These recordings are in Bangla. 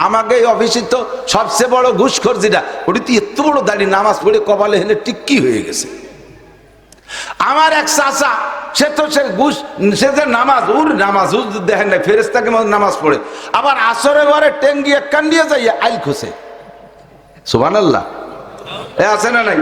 আমাকে এই অফিসে তো সবচেয়ে বড় ঘুষখোর যেটা, ওটি তো এত বড় দাঁড়িয়ে নামাজ পড়ে কপালে হেলে টিক্কি হয়ে গেছে। আমার এক চাচা, সে তো সে ঘুষ, সে যে নামাজ দেখেন না, ফেরেশতাকে নামাজ পড়ে, আবার আসরে ঘরে টেঙ্গি এক কান দিয়ে যাইয়া আইল খোসে। সুবহানাল্লাহ। এ আছে না নাই?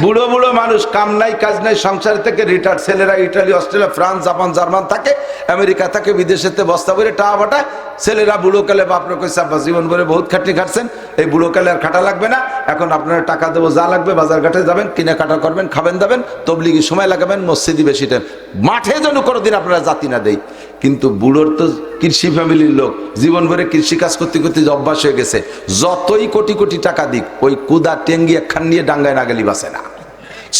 বুড়ো বুড়ো মানুষ, কাম নাই কাজ নাই, সংসার থেকে রিটায়ার্ড ছেলেরা Italy, Australia, France, Japan, German থাকে, আমেরিকা থাকে, বিদেশেতে বস্তা ভরে টাকা পাঠায়। ছেলেরা বুড়ো কালে বাপরে কইছে, আব্বা জীবন ভরে বহুত খাটনি খাটছেন, এই বুড়ো কালে আর খাটা লাগবে না, এখন আপনারা টাকা দেবো, যা লাগবে বাজার ঘাটে যাবেন, কেনাকাটা করবেন, খাবেন দাবেন, তবলিগি সময় লাগাবেন, মসজিদি বেশি টাইম, মাঠে যেন কোনোদিন আপনারা জাতি না দেই। কিন্তু বুড়োর তো কৃষি ফ্যামিলির লোক, জীবন ভরে কৃষি কাজ করতে করতে অভ্যাস হয়ে গেছে, যতই কোটি কোটি টাকা দিক, ওই কুদা টেঙ্গি একখান নিয়ে ডাঙ্গায় না গেলি বাসে না,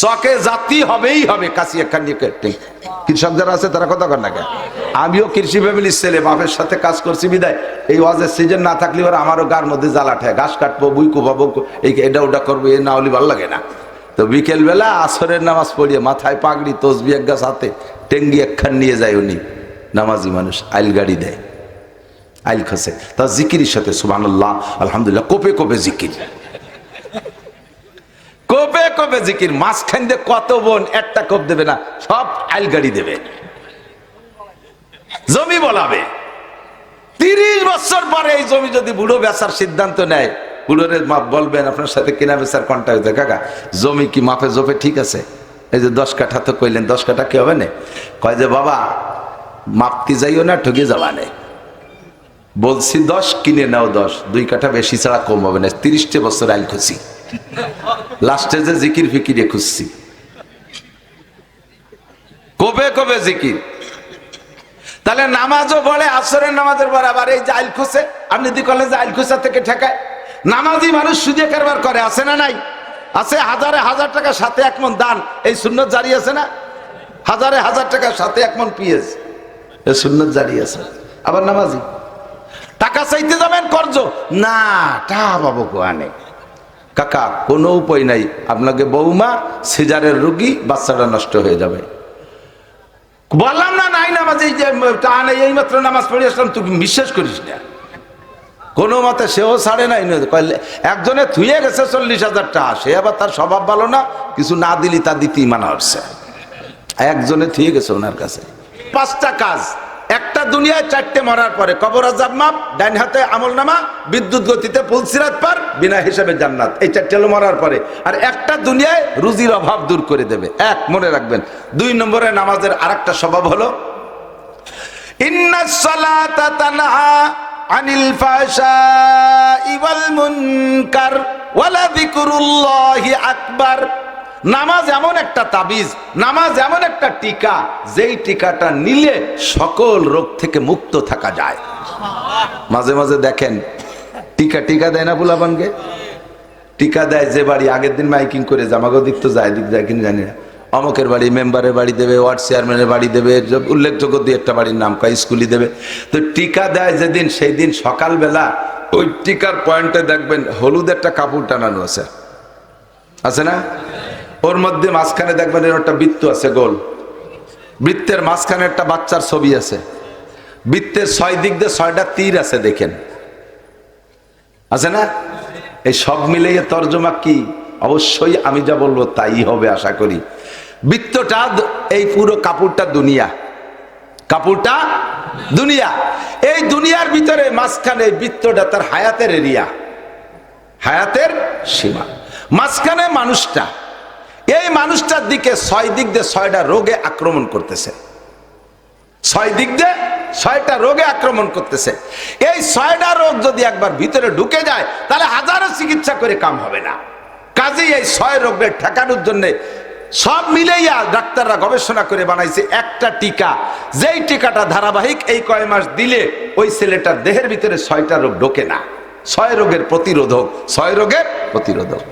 চকে জাতি হবেই হবে, কাশি একখান নিয়ে। কৃষক যারা আছে তারা কথা কর না কেন? আমিও কৃষি ফ্যামিলির ছেলে, বাপের সাথে কাজ করছি বিদায় এই ওয়াজের সিজন না থাকলে ওরা আমারও গার মধ্যে জ্বালা ঠায়, ঘাস কাটবো, বুই কোপাবো, এই এটা ওটা করবো, এ না হলে ভালো লাগে না। তো বিকেল বেলা আসরের নামাজ পড়িয়ে মাথায় পাগড়ি, তসবি এক গাছ হাতে, টেঙ্গি একখান নিয়ে যায় উনি, নামাজি মানুষ, আইল গাড়ি দেয়, আইল খসে, তা জিকিরের সাথে সুবহানাল্লাহ আলহামদুলিল্লাহ, কোপে কোপে জিকির, কোপে কোপে জিকির। মাঝখান দিয়ে কত বোন একটা কোপ দেবে না, সব আইল গাড়ি দেবে, জমি বলাবে। 30 বছর পরে এই জমি যদি বুড়ো বেচার সিদ্ধান্ত নেয়, বুড়োরে বলবেন আপনার সাথে কেনা বেচার কন্ট্যাক্ট হয়েছে, কাকা জমি কি মাপে জোপে ঠিক আছে? এই যে 10 কাঠা তো কইলেন, 10 কাঠা কি হবে না? কয় যে বাবা মাপতে যাইও না, ঠকে যাবা নেই, বলছি 10, কিনে নাও 10, 2 কাঠা বেশি ছাড়া কম হবে না। 30 বছর আইল খুশি, লাস্টে যে জিকির ফিকিরে খুঁজছি, কবে কবে জিকির। তাহলে নামাজও বলে, আসরের নামাজের বরাবর এই যে আইল খুঁজে, আপনি দি করলেন যে আইল খুঁজা থেকে ঠেকায়। নামাজি মানুষ সুদে কারবার করে, আছে না নাই? আছে। হাজারে হাজার টাকা সাথে 1 মণ দান, এই সুন্নত জারি আছে না? হাজারে হাজার টাকা সাথে 1 মণ পিঁয়াজ, এই সুন্নত জারি আছে। আবার নামাজি টাকা চাইতে যাবেন কর্জ না, টা বাবু কোয়ানে কাকা কোনো উপায় নাই, আপনাকে বৌমা সিজারের রোগী, বাচ্চাটা নষ্ট হয়ে যাবে। বললাম না নাই নামাজ, এই যে টা নেই, এই মাত্র নামাজ পড়ে আসলাম, তুই বিশ্বাস করিস না কোনো মতে, সেও ছাড়ে নাই। একজনে থুয়ে গেছে 40,000 টাকা, সে আবার তার স্বভাব ভালো না, কিছু না দিলি তা দিতেই মানা হচ্ছে। একজনে থুয়ে গেছে ওনার কাছে 5টা কাজ, একটা দুনিয়ায় 4টে মরার পরে, কবর আযাব মাপ, ডান হাতে আমলনামা, বিদ্যুৎ গতিতে পুলসিরাত পার, বিনা হিসাবে জান্নাত। এই 4টে হলো মরার পরে। আর একটা দুনিয়ায় রুজির অভাব দূর করে দেবে, এক মনে রাখবেন। 2 নম্বরে নামাজের আরেকটা স্বভাব হলো ইন্নাস সালাতা তানহা আনিল ফাহশাই ওয়াল মুনকার ওয়ালা যিকরুল্লাহি আকবার। নামাজ এমন একটা তাবিজ, নামাজ এমন একটা টিকা, যেই টিকাটা নিলে সকল রোগ থেকে মুক্ত থাকা যায়। মাঝে মাঝে দেখেন টিকা দেয় না পোলাপানকে, টিকা দেয় যে বাড়ি, আগের দিন মাইকিং করে জামাগো দিক তো যায়, দিক যায় কিনা জানি না, অমকের বাড়ি, মেম্বারের বাড়ি দেবে, ওয়ার্ড চেয়ারম্যানের বাড়ি দেবে, উল্লেখযোগ্য 2-1টা বাড়ির নাম কয়, স্কুলই দেবে। তো টিকা দেয় যেদিন, সেই দিন সকালবেলা ওই টিকার পয়েন্টে দেখবেন হলুদ একটা কাপড় টানানো আছে, আছে না? ওর মধ্যে মাঝখানে দেখবেন এর একটা বৃত্ত আছে গোল, বৃত্তের মাঝখানে একটা বাচ্চার ছবি আছে, বৃত্তের 6 দিক দিয়ে 6টা তীর আছে, দেখেন আছে না? এই সব মিলিয়ে তর্জমা কি? অবশ্যই আমি যা বলবো তাই হবে আশা করি। বৃত্তটা, এই পুরো কাপড়টা দুনিয়া, কাপড়টা দুনিয়া। এই দুনিয়ার ভিতরে মাঝখানে বৃত্তটা তার হায়াতের এরিয়া, হায়াতের সীমা। মাঝখানে মানুষটা, এই মানুষটার দিকে 6 দিক দিয়ে 6টা রোগে আক্রমণ করতেছে, 6 দিক দিয়ে 6টা রোগে আক্রমণ করতেছে। এই 6টা রোগ যদি একবার ভিতরে ঢুকে যায়, তাহলে হাজারো চিকিৎসা করে কাম হবে না। কাজেই এই 6 রোগের ঠেকানোর জন্য সব মিলেইয়া ডাক্তাররা গবেষণা করে বানাইছে একটা টিকা, যেই টিকাটা ধারাবাহিক এই কয় মাস দিলে ওই ছেলেটার দেহের ভিতরে 6টা রোগ ঢোকে না। 6 রোগের প্রতিরোধক, 6 রোগের প্রতিরোধক।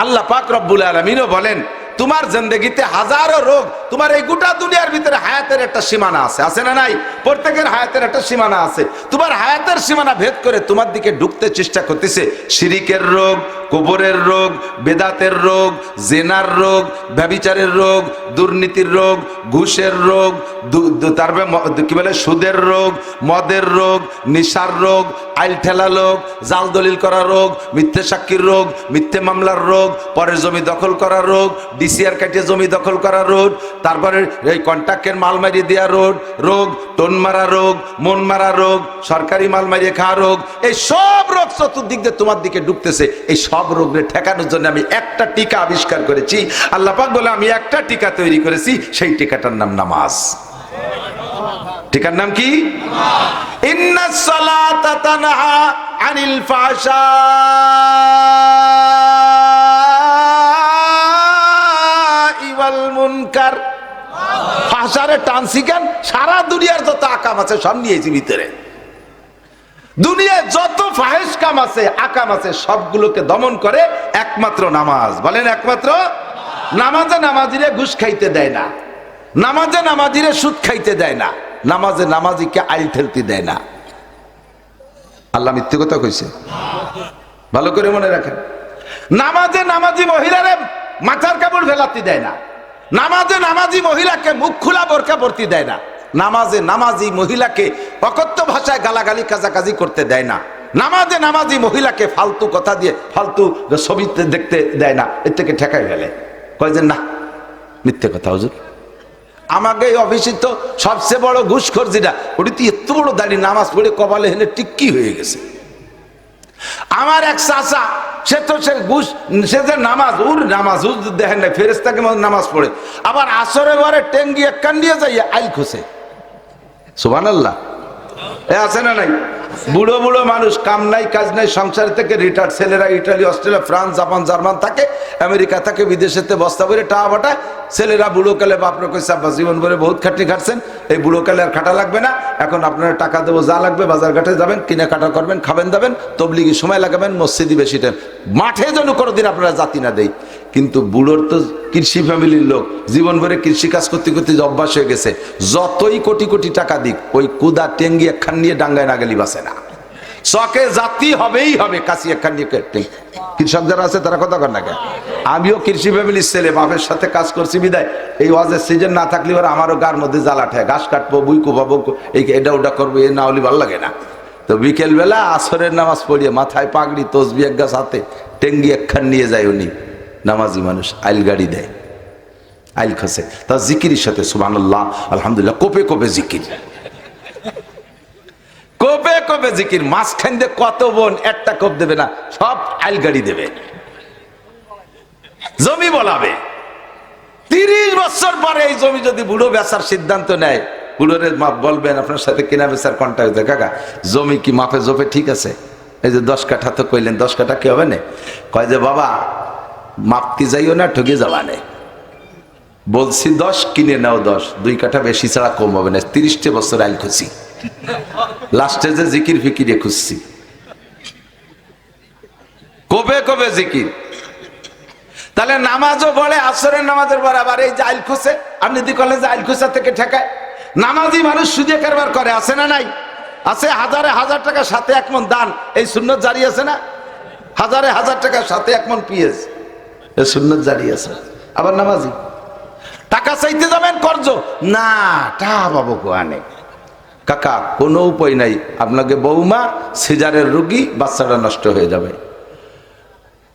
আল্লাহ পাক রব্বুল আলামিনও বলেন তোমার জিন্দেগিতে হাজারো রোগ, তোমার এই গোটা দুনিয়ার ভিতরে হায়াতের একটা সীমানা আছে, আছে না নাই? প্রত্যেকের হায়াতের একটা সীমানা আছে। তোমার হায়াতের সীমানা ভেদ করে তোমার দিকে ঢুকতে চেষ্টা করতেছে শিরিকের রোগ, কবরের রোগ, বেদাতের রোগ, জেনার রোগ, ব্যভিচারের রোগ, দুর্নীতির রোগ, ঘুষের রোগ, তারপরে কি বলে সুদের রোগ, মদের রোগ, নিশার রোগ, আইল ঠেলা রোগ, জাল দলিল করা রোগ, মিথ্যে সাক্ষীর রোগ, মিথ্যে মামলার রোগ, পরের জমি দখল করা রোগ, ডিসিআর কাটিয়ে জমি দখল করা রোগ, তারপরে এই কন্ট্রাক্টের মাল মারিয়ে দেওয়া রোগ, টোন মারা রোগ, মন মারা রোগ, সরকারি মাল মারিয়ে খাওয়া রোগ, এই সব রোগ চতুর্দিক দিয়ে তোমার দিকে ঢুকতেছে। এই সব রোগের ঠেকানোর জন্য আমি একটা টিকা আবিষ্কার করেছি। আল্লাহ পাক বলে আমি একটা টিকা তৈরি করেছি, সেই টিকাটার নাম নামাজ। টিকার নাম কি? ইন্নাস সালাতা তানহা আনিল ফাহশাই ওয়াল মুনকার। ফাহশারে টানছি কেন? সারা দুনিয়ার যত আকাম আছে সব নিয়েছি ভিতরে। দুনিয়ায় যত ফাহেশ কাম আছে, আকাম আছে, সবগুলোকে দমন করে একমাত্র নামাজ। বলেন একমাত্র নামাজে নামাজিরে ঘুষ খাইতে দেয় না, নামাজে নামাজিরে সুদ খাইতে দেয় না, নামাজে নামাজিকে আইল ঠেলতে দেয় না। আল্লাহ মিথ্যে কথা কইছে? ভালো করে মনে রাখেন। নামাজে নামাজি মহিলারে মাথার কাপড় ফেলাতে দেয় না, নামাজে নামাজি মহিলাকে মুখ খোলা বোরকা পরতে দেয় না, নামাজে নামাজি মহিলাকে অকথ্য ভাষায় গালাগালি কাজাকাজি করতে দেয় না, নামাজে নামাজি মহিলাকে ফালতু কথা দিয়ে ফালতু ছবিতে দেখতে দেয় না। এর থেকে ঠেকাই ফেলে, কয় যে না মিথ্যে কথা হুজুর। আমাকে এই অফিসে তো সবচেয়ে বড় ঘুষখোর যেটা, ওটি তো এত বড় দাঁড়িয়ে নামাজ পড়ে কপালে হেলে টিক্কি হয়ে গেছে। আমার এক চাচা, সে তো সে ঘুষ, সে যে নামাজ, ওর নামাজ দেখেন না, ফেরেশতাকে নামাজ পড়ে, আবার আসরে বারে টেঙ্গি এক কান দিয়ে যাইয়া আইল খোসে। সুবহানাল্লাহ। এ আছে না নাই? বুড়ো বুড়ো মানুষ, কাম নাই কাজ নাই, সংসার থেকে রিটায়ার্ড ছেলেরা Italy, Australia, France, Japan, German থাকে, আমেরিকা থাকে, বিদেশেতে বস্তা ভরে টাকা পাঠায়। ছেলেরা বুড়ো কালে বাপরে কইছে আব্বা জীবন ভরে বহুত খাটনি খাটছেন, এই বুড়ো কালে আর খাটা লাগবে না, এখন আপনারা টাকা দেবো, যা লাগবে বাজার ঘাটে যাবেন, কিনে কাটা করবেন, খাবেন দাবেন, তবলিগি সময় লাগাবেন, মসজিদি বেশি টাইম, মাঠে যেন কোনোদিন আপনারা জাতি না দেয়। কিন্তু বুড়োর তো কৃষি ফ্যামিলির লোক, জীবন ভরে কৃষি কাজ করতে করতে অভ্যাস হয়ে গেছে, যতই কোটি কোটি টাকা দিক ওই কুদা টেঙ্গি একখান নিয়ে ডাঙ্গায় না গেলি বাসে না, চকে জাতি হবেই হবে, কাশি একখান নিয়ে। কৃষক যারা আছে তারা কথা কর না কেন? আমিও কৃষি ফ্যামিলির ছেলে, বাপের সাথে কাজ করছি বিদায় এই ওয়াজের সিজন না থাকলে ওরা আমারও গার মধ্যে জ্বালা ঠায়, ঘাস কাটবো, বুই কোপাবো, এই এটা ওটা করবো, এ না হলে ভালো লাগে না। তো বিকেল বেলা আসরের নামাজ পড়িয়ে মাথায় পাগড়ি, তসবি এক গাছ হাতে, টেঙ্গি একখান নিয়ে যায় উনি, নামাজি মানুষ, আইল গাড়ি দেয়, আইল খসে, তা জিকিরের সাথে সুবহানাল্লাহ আলহামদুলিল্লাহ, কোপে কোপে জিকির, কোপে কোপে জিকির। মাঝখান দিয়ে কত বোন একটা কোপ দেবে না, সব আইল গাড়ি দেবে, জমি বলাবে। 30 বছর পরে এই জমি যদি বুড়ো বেচার সিদ্ধান্ত নেয়, বুড়োরে বলবেন আপনার সাথে কেনা বেচার কন্ট্যাক্ট হয়েছে, কাকা জমি কি মাপে জোপে ঠিক আছে? এই যে 10 কাঠা তো কইলেন, 10 কাঠা কি হবে না? কয় যে বাবা মাপতে যাইও না, ঠকে যাবা নেই, বলছি 10 কিনে নাও 10, 2 কাঠা বেশি ছাড়া কম হবে না। 30 বছর আইল খুশি, লাস্টে যে জিকির ফিকিরে খুঁজছি, কবে কবে জিকির। তাহলে নামাজও বলে আসরের নামাজের বরাবর এই যে আইল খুঁজে, আপনি দি করলেন যে আইল খুঁজা থেকে ঠেকায়। নামাজি মানুষ সুদে কারবার করে, আছে না নাই? আছে। হাজারে হাজার টাকা সাথে 1 মণ দান, এই সুন্নত জারি আছে না? হাজারে হাজার টাকা সাথে 1 মণ পিএস, এই সুন্নত জারি আছে। আবার নামাজি টাকা চাইতে যাবেন কর্জ না, টা বাবু কোয়ানে কাকা কোনো উপায় নাই, আপনাকে বৌমা সিজারের রোগী, বাচ্চাটা নষ্ট হয়ে যাবে।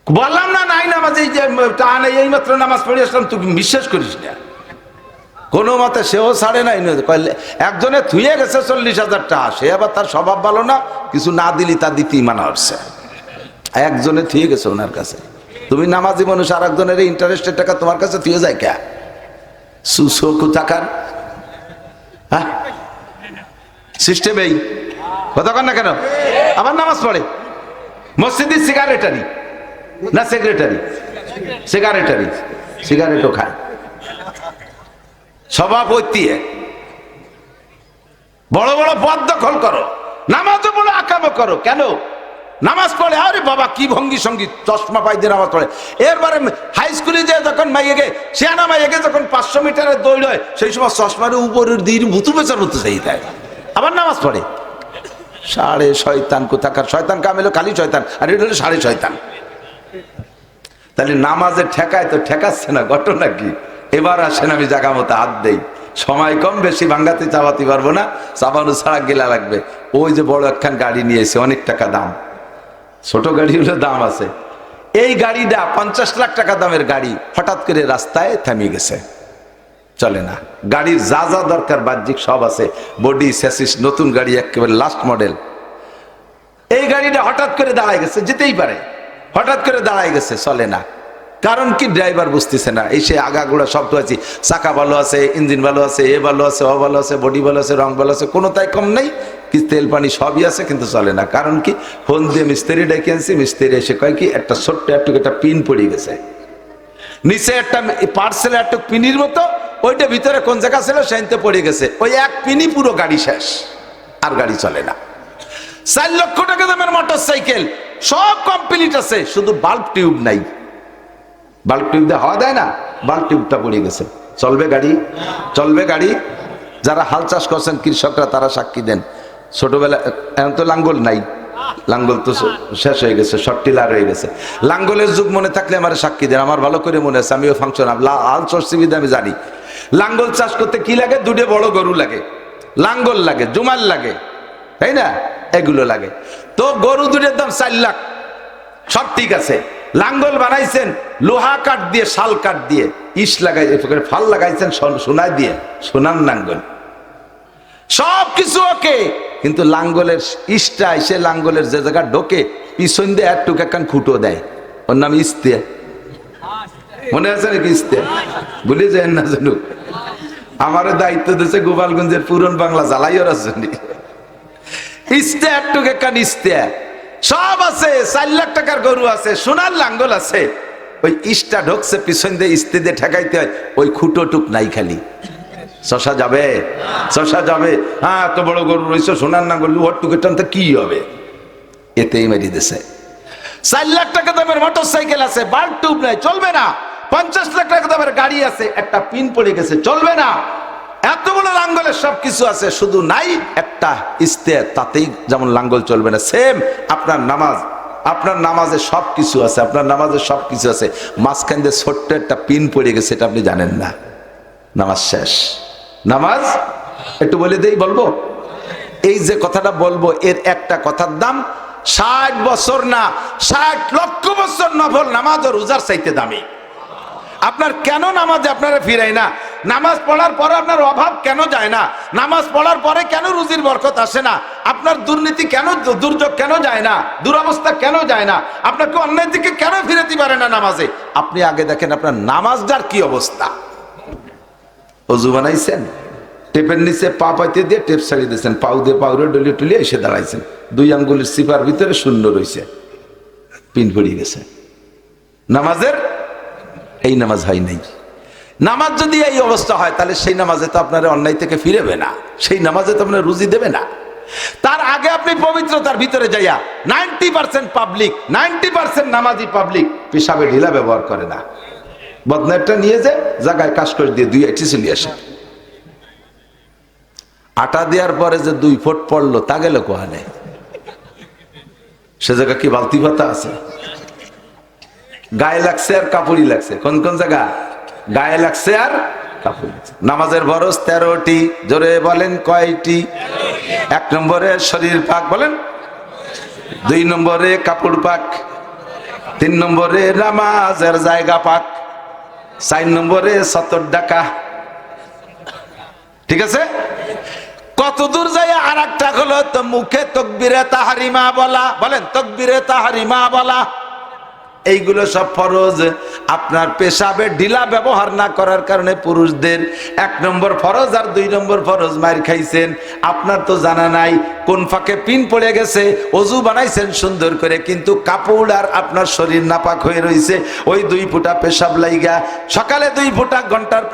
বললাম না নাই নামাজ, এই যে টা নেই, এই মাত্র নামাজ পড়ে আসলাম, তুই বিশ্বাস করিস না কোনো মতে, সেও ছাড়ে নাই। একজনে থুয়ে গেছে 40,000 টাকা, সে আবার তার স্বভাব ভালো না, কিছু না দিলি তা দিতেই মানা হচ্ছে। একজনে থুয়ে গেছে ওনার কাছে, তুমি নামাজি মানুষ, আর একজনের ইন্টারেস্টের টাকা তোমার কাছে থুয়ে যায় কে? সুসকু টাকার হ্যাঁ সিস্টেম এই কথা কন না কেন? আবার নামাজ পড়ে মসজিদের সিগারেটারি না সেক্রেটারি, সিগারেটারি, সিগারেটও খায়, সভাপতি, বড় বড় পদ দখল করো, নামাজও বড় আকামও করো। কেন? নামাজ পড়ে, আরে বাবা কি ভঙ্গি সঙ্গী, চশমা পাই দিয়ে নামাজ পড়ে। এরপরে হাই স্কুলে যে যখন মাইয়াকে সিয়ানা মাইয়াকে যখন 500 মিটারের দৌড় হয়, সেই সময় চশমার উপরের দিন ভুতু বেচার মতো সেই দেয়, আবার নামাজ পড়ে। সাড়ে শয়তান কোথাকার, শয়তান কামেলো খালি শয়তান, আর এটা হলো সাড়ে শয়তান। তাহলে নামাজের ঠেকায় তো ঠেকাচ্ছে না, ঘটনা কি? এবার আসেন আমি জায়গা মতো হাত দেই, সময় কম, বেশি ভাঙ্গাতে চাপাতে পারবো না, চাপানো ছাড়া গেলা লাগবে। ওই যে বড় একখান গাড়ি নিয়েছে, অনেক টাকা দাম, ছোট গাড়ি হলে দাম আছে। এই গাড়িটা 50 লাখ টাকা দামের গাড়ি হঠাৎ করে রাস্তায় থামিয়ে গেছে, চলে না। গাড়ির যা যা দরকার বাহ্যিক সব আছে, বডি স্যাসিস নতুন গাড়ি, একেবারে লাস্ট মডেল। এই গাড়িটা হঠাৎ করে দাঁড়ায় গেছে, যেতেই পারে, হঠাৎ করে দাঁড়ায় গেছে, চলে না। কারণ কি? ড্রাইভার বুঝতেছে না। এই সে আগাগোড়া সব তো আছে, চাকা ভালো আছে, ইঞ্জিন ভালো আছে, এ ভালো আছে, ও ভালো আছে, বডি ভালো আছে, রং ভালো আছে, কোনো তাই কম নেই, কি তেল পানি সবই আছে, কিন্তু চলে না। কারণ কি? ফোন দিয়ে মিস্ত্রি ডেকে আনছি, মিস্ত্রি এসে কয় কি একটা ছোট্ট একটা পিন পড়ে গেছে, নিচে একটা পার্সেল একটা পিনির মতো, ওইটা ভিতরে কোন জায়গা ছিল সেইতে পড়ে গেছে, ওই এক পিনি পুরো গাড়ি শেষ, আর গাড়ি চলে না। 4 লক্ষ টাকা দামের মোটর সাইকেল, সব কমপ্লিট আছে, শুধু বাল্ব টিউব নাই। বাল্ব টিউব দিয়ে হাওয়া দেয় না, বাল্ব টিউবটা পড়ে গেছে। চলবে গাড়ি? চলবে গাড়ি? যারা হাল চাষ করছেন কৃষকরা তারা সাক্ষী দেন। ছোটবেলা এখন তো লাঙ্গল নাই, লাঙ্গল তো শেষ হয়ে গেছে, শর্ট টিলার হয়ে গেছে। লাঙ্গলের যুগ মনে থাকলে আমার সাক্ষী দেন, আমার ভালো করে মনে আছে, আমিও ফাংশন হাল চর্চি বিধে আমি জানি। লাঙ্গল চাষ করতে কি লাগে? দুটো বড় গরু লাগে, লাঙ্গল লাগে, জুমাল লাগে, তাই না? এগুলো লাগে। তো গরু দুটোর দাম 4 লাখ, সব ঠিক আছে। লাঙ্গল বানাইছেন লোহা কাঠ দিয়ে, শাল কাঠ দিয়ে, ইস লাগাই ফাল লাগাইছেন সোনায় দিয়ে, সোনার লাঙ্গল, সব কিছু ওকে। কিন্তু লাঙ্গলের ইসটা এসে লাঙ্গলের যে জায়গা ঢোকে পিছন দিয়ে একটুক একখান খুঁটো দেয়, ওর নাম ইস্তে। মনে আছে নাকি ইস্তে? ভুলে যায় না যেন। আমার দায়িত্ব দিয়েছে গোপালগঞ্জের পুরন বাংলা জ্বালাইয়ের জন্য। ইস্তে একটুক একখান ইস্তে সব আছে, 4 লাখ টাকার গরু আছে, সোনার লাঙ্গল আছে, ওই ইস্টা ঢোকছে পিছন দিয়ে, ইস্তে দিয়ে ঠেকাইতে হয়, ওই খুঁটো টুক নাই খালি। শশা যাবে? শশা যাবে? হ্যাঁ, এত বড় গরু রয়েছে, সোনার নাঙ্গল ওর টুকে টানতে কি হবে? এতেই মেরি দিছে। 4 লাখ টাকা দামের মোটর সাইকেল আছে, বাল্ব টিউব নাই, চলবে না। 50 লাখ টাকা দামের গাড়ি আছে, একটা পিন পড়ে গেছে, চলবে না। এত বড় লাঙ্গলের সবকিছু আছে, শুধু নাই একটা ইস্তে, তাতেই যেমন লাঙ্গল চলবে না। সেম আপনার নামাজ, আপনার নামাজে সব কিছু আছে, আপনার নামাজে সব কিছু আছে, মাঝখান দিয়ে ছোট্ট একটা পিন পড়ে গেছে, এটা আপনি জানেন না, নামাজ শেষ। নামাজ একটু বলে দেই, বলবো? এই যে কথাটা বলবো, এর একটা কথার দাম 60 বছর না, 60 লক্ষ বছর নফল নামাজ ও রোজার চাইতে দামি। আপনার কেন নামাজে আপনারা ফিরাই না? নামাজ পড়ার পরে আপনার অভাব কেন যায় না? নামাজ পড়ার পরে কেন রুজির বরকত আসে না? আপনার দুর্নীতি কেন, দুর্যোগ কেন যায় না? দুরবস্থা কেন যায় না? আপনাকে অন্যায় দিকে কেন ফিরাতে পারে না নামাজে? আপনি আগে দেখেন আপনার নামাজটার কি অবস্থা। অজু বানাইছেন, টেপের নিচে পা পাইতে দিয়ে টেপ ছাড়িয়ে দিয়েছেন, পাউ দিয়ে পাউরে ডলিয়ে টলিয়ে এসে দাঁড়াইছেন, 2 আঙ্গুলের সিপার ভিতরে শূন্য রয়েছে, পিন পড়িয়ে গেছে। নামাজের এই নামাজ হয় নাই। নামাজ যদি এই অবস্থা হয়, তাহলে সেই নামাজে তো আপনার অন্যায় থেকে ফিরেবে না, সেই নামাজে তো আপনার রুজি দেবে না। তার আগে আপনি পবিত্রতার ভিতরে যাইয়া 90% পাবলিক, 90% নামাজি পাবলিক পেশাবে ঢিলা ব্যবহার করে না। বদনাটা নিয়ে যে জায়গায় কাজ করে দিয়ে 2 আইটি চলে আসে। আটা দেওয়ার পরে যে 2 ফুট পড়লো, তা গেল কোহানে? সে জায়গা কি বালতি ভাতা আছে? গায়ে লাগছে আর কাপড়ই লাগছে। কোন কোন জায়গা গায়ে লাগছে আর কাপড় লাগছে। নামাজের ফরজ 13টি, জোরে বলেন কয়টি? 1 নম্বরে শরীর পাক, বলেন। 2 নম্বরে কাপড় পাক, 3 নম্বরে নামাজের জায়গা পাক, 4 নম্বরে সতর ডাকা। ঠিক আছে? কত দূর যায় আর একটা হলো তো মুখে তাকবীরে তাহরিমা বলা, বলেন তাকবীরে তাহরিমা বলা। এইগুলো সব ফরজ। আপনার পেশাবে ঢিলা ব্যবহার না করার কারণে পুরুষদের 1 নম্বর ফরজ আর 2 নম্বর ফরজ মার খাইছেন। আপনার তো জানা নাই কোন ফাঁকে পিন পড়ে গেছে, অজু বানাইছেন সুন্দর করে, কিন্তু কাপড় আর আপনার শরীর নাপাক হয়ে রয়েছে, ওই 2 ফোঁটা পেশাব লাইগা, সকালে 2 ফোঁটা,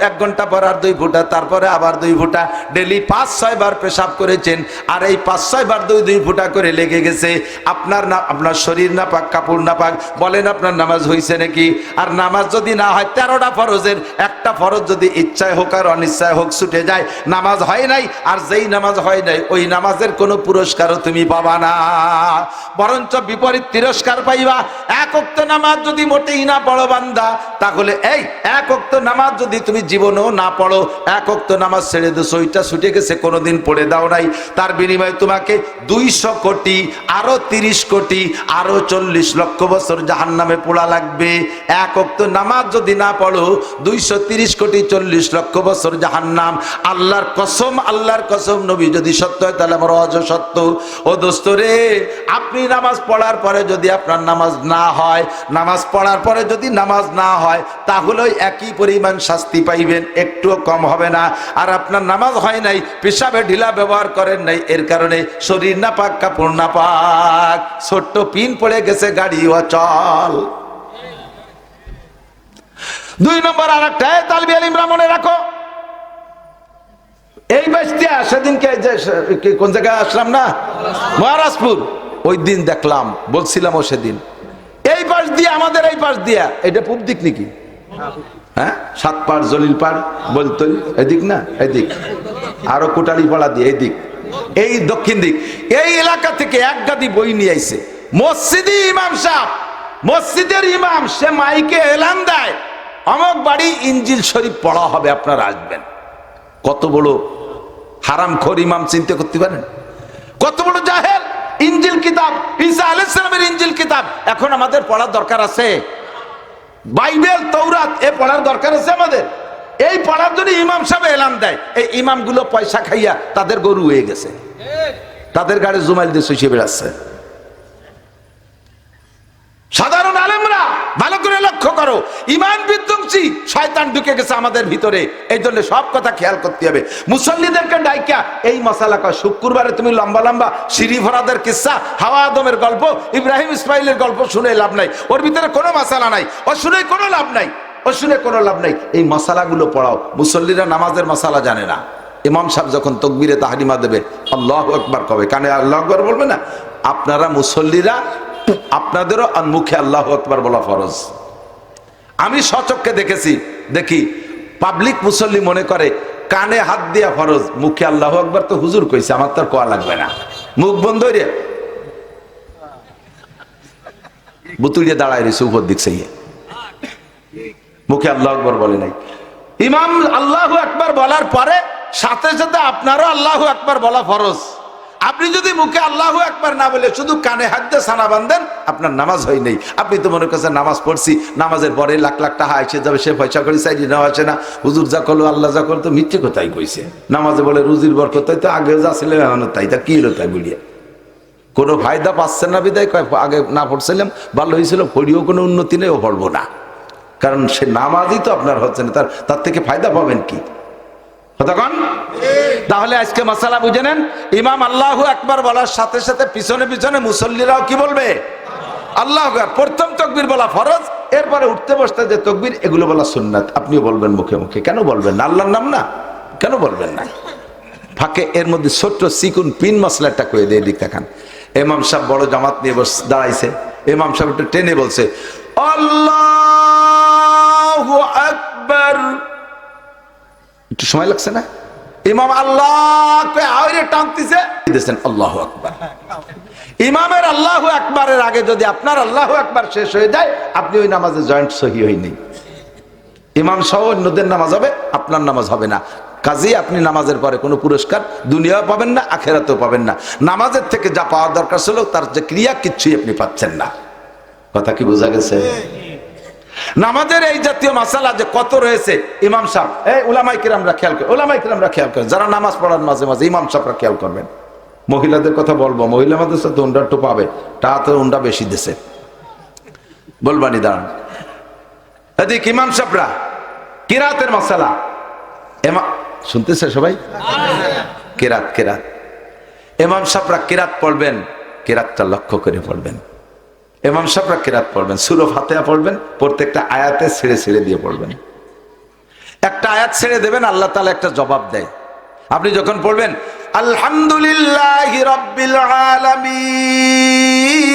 1 ঘন্টা পর আর 2 ফোঁটা, তারপরে আবার 2 ফোঁটা, ডেলি 5-6 বার পেশাব করেছেন, আর এই 5-6 বার 2 ফোঁটা করে লেগে গেছে, আপনার শরীর নাপাক, কাপড় নাপাক, বলেন আপনার নামাজ হয়েছে নাকি? আর নামাজ যদি না হয়, 13টা ফরজের একটা ফরজ যদি ইচ্ছায় হোক আর অনিচ্ছায় হোক ছুটে যায়, নামাজ হয় নাই। আর যেই নামাজ হয় নাই, ওই নামাজের কোনো পুরস্কারও তুমি পাবা না, বরঞ্চ বিপরীত তিরস্কার পাইবা। 1 ওয়াক্ত নামাজ যদি মোটেই না পড়ো বান্দা, তাহলে এই 1 ওয়াক্ত নামাজ যদি তুমি জীবনেও না পড়ো, 1 ওয়াক্ত নামাজ ছেড়ে দিছো, ওইটা ছুটে গেছে, কোনোদিন পড়ে দাও নাই, তার বিনিময়ে তোমাকে 200 কোটি, আরো 30 কোটি, আরো 40 লক্ষ বছর জাহান্নামে পোড়া লাগবে। 1 ওয়াক্ত নামাজ যদি না পড়ো, 230 কোটি 40 লক্ষ বছর জাহান্নাম। আল্লাহর কসম, আল্লাহর কসম, নবী যদি সত্য হয় তাহলে আমার অজ সত্য। ও দোস্ত রে, আপনি নামাজ পড়ার পরে যদি আপনার নামাজ না হয়, নামাজ পড়ার পরে যদি নামাজ না হয়, তাহলে একই পরিমাণ শাস্তি পাইবেন, একটুও কম হবে না। আর আপনার নামাজ হয় নাই, পেশাবে ঢিলা ব্যবহার করেন নাই, এর কারণে শরীর নাপাক, কাপড় নাপাক, ছোট্ট পিন পড়ে গেছে, গাড়ি অচল। 2 নম্বর আরেকটা, তালবি আল ইমরান মনে রাখো, এই বাসটিয়া সেদিনকে কোন জায়গায় আসলাম না, মহারাজপুর, ওই দিন দেখলাম, বলছিলাম ও সেদিন, এই পাশ দিয়ে, আমাদের এই পাশ দিয়া, এটা পূব দিক নাকি? হ্যাঁ, 7 পাড়, জলিল পাড়, বলতল, এদিক না, এদিক, আরো কোটালি পাড়া দিয়ে এদিক, এই দক্ষিণ দিক, এই এলাকা থেকে 1 গাদি বই নিয়ে আইছে। মসজিদি ইমাম সাহেব, মসজিদের ইমাম, সে মাইকে এলান দেয়, অমুক বাড়ি ইনজিল শরীফ পড়া হবে, আপনারা আসবেন। কত বড় হারামখোর ইমাম, চিন্তা করতে পারেন? কত বড় জাহেল! ইনজিল কিতাব, ঈসা আলাইহিস সালামের ইনজিল কিতাব এখন আমাদের পড়ার দরকার আছে? বাইবেল, তৌরাত, এ পড়ার দরকার আছে আমাদের? এই পড়ার জন্য ইমাম সাহেব এলান দেয়। এই ইমামগুলো পয়সা খাইয়া তাদের গরু হয়ে গেছে, তাদের গাড়ি জুমাইল দিয়ে শুষে বেড়াচ্ছে। সাধারণ আলেমরা ভালো করে লক্ষ্য করো, ইমান বিধ্বংসী শয়তান ঢুকে গেছে আমাদের ভিতরে, এই জন্য সব কথা খেয়াল করতে হবে। মুসল্লিদেরকে ডাইকা এই মশালা কয়, শুক্রবারে তুমি লম্বা লম্বা সিঁড়ি ভরাদের কিস্সা, হাওয়া আদমের গল্প, ইব্রাহিম ইসমাইলের গল্প শুনে লাভ নাই, ওর ভিতরে কোনো মশালা নাই, ও শুনে কোনো লাভ নাই, ও শুনে কোনো লাভ নাই। এই মশালাগুলো পড়াও। মুসল্লিরা নামাজের মশালা জানে না। ইমাম সাহেব যখন তকবীরে তাহরিমা দেবে, আল্লাহু আকবার কবে, কানে আল্লাহু আকবার বলবে না? আপনারা মুসল্লিরা, আপনাদেরও মুখে আল্লাহু আকবার বলা ফরজ। আমি সচক্ষে দেখেছি, দেখি পাবলিক মুসল্লি মনে করে কানে হাত দিয়া ফরজ, মুখে আল্লাহু আকবার তো হুজুর কইছে, আমার তো আর কোয়া লাগবে না, মুখ বন্ধ রে বুতুড়িয়ে দাঁড়ায় রয়েছে উপর দিক সেই, মুখে আল্লাহু আকবার বলে নাই। ইমাম আল্লাহু আকবার বলার পরে সাথে সাথে আপনারও আল্লাহু আকবার বলা ফরজ। আপনি যদি মুখে আল্লাহু আকবার না বলে শুধু কানে হাত দিয়ে সানা বাঁধেন, আপনার নামাজ হয় নাই। আপনি তো মনে করছেন নামাজ পড়ছি, নামাজের পরে লাখ লাখ টাকা এসে যাবে, সে পয়সা করে চাইলে নেওয়া আছে না, হুজুর যা করলো, আল্লাহ যা করলো, তো মিথ্যে কথাই কইছে। নামাজে বলে রুজির বরকত, তো আগে যা ছিল তাই, তা কি হলো তাই বুড়িয়া, কোনো ফায়দা পাচ্ছেন না বিদায় কয় আগে না পড়ছিলাম ভালো হয়েছিল, পড়িও কোনো উন্নতি নেই, ও পড়বো না, কারণ সে নামাজই তো আপনার হচ্ছে না, তার থেকে ফায়দা পাবেন কি? তাহলে আজকে মাসালা বুঝে নেন, ইমাম আল্লাহু আকবার বলার সাথে সাথে পিছনে পিছনে মুসল্লিরাও কি বলবে? আল্লাহু আকবার। প্রথম তাকবীর বলা ফরজ, এরপরে উঠতে বসতে যে তাকবীর, এগুলো বলা সুন্নাত। আপনিও বলবেন মুখে মুখে, কেন বলবেন না? আল্লাহর নাম না, কেন বলবেন না? ফাঁকে এর মধ্যে ছোট্ট সিকুন পিন মশলাটা কয়ে দিয়ে দিক দেখান। ইমাম সাহেব বড় জামাত নিয়ে দাঁড়াইছে, ইমাম সাহেব একটু টেনে বলছে আল্লাহু আকবার, একটু সময় লাগছে না? ইমাম আল্লাহকে আওরে টানতেছে, দিয়েছেন আল্লাহু আকবার। ইমামের আল্লাহু আকবারের আগে যদি আপনার আল্লাহু আকবার শেষ হয়ে যায়, আপনি ওই নামাজে জয়েন্ট সহি হয়নি। ইমাম সহ অন্যদের নামাজ হবে, আপনার নামাজ হবে না। কাজেই আপনি নামাজের পরে কোনো পুরস্কার দুনিয়াও পাবেন না, আখেরাতেও পাবেন না। নামাজের থেকে যা পাওয়ার দরকার ছিল তার যে ক্রিয়া, কিচ্ছুই আপনি পাচ্ছেন না। কথা কি বোঝা গেছে? নামাজের এই জাতীয় মাসালা যে কত রয়েছে, ইমাম সাহেব, এই উলামায়ে কিরামরা খেয়াল করেন, উলামায়ে কিরামরা খেয়াল করেন, যারা নামাজ পড়ার মাঝে মাঝে ইমাম সাহেবরা খেয়াল করবেন। মহিলাদের কথা বলবো, মহিলা মাদ্রাসা তো উন্ডা পাবে, তা তো উন্ডা বেশি দেশে বলবানি, দাঁড়ান এদিক ইমাম সাহেবরা কিরাতের মাসালা শুনতেছে সবাই? কেরাত কেরাত ইমাম সাহেবরা কিরাত পড়বেন, কিরাতটা লক্ষ্য করে পড়বেন। ইমাম সাহেবরা কিরাত পড়বেন, সূরা ফাতিহা পড়বেন, প্রত্যেকটা আয়াতে ছেড়ে ছেড়ে দিয়ে পড়বেন। একটা আয়াত ছেড়ে দেবেন, আল্লাহ তাআলা একটা জবাব দেয়। আপনি যখন পড়বেন আলহামদুলিল্লাহি রাব্বিল আলামিন,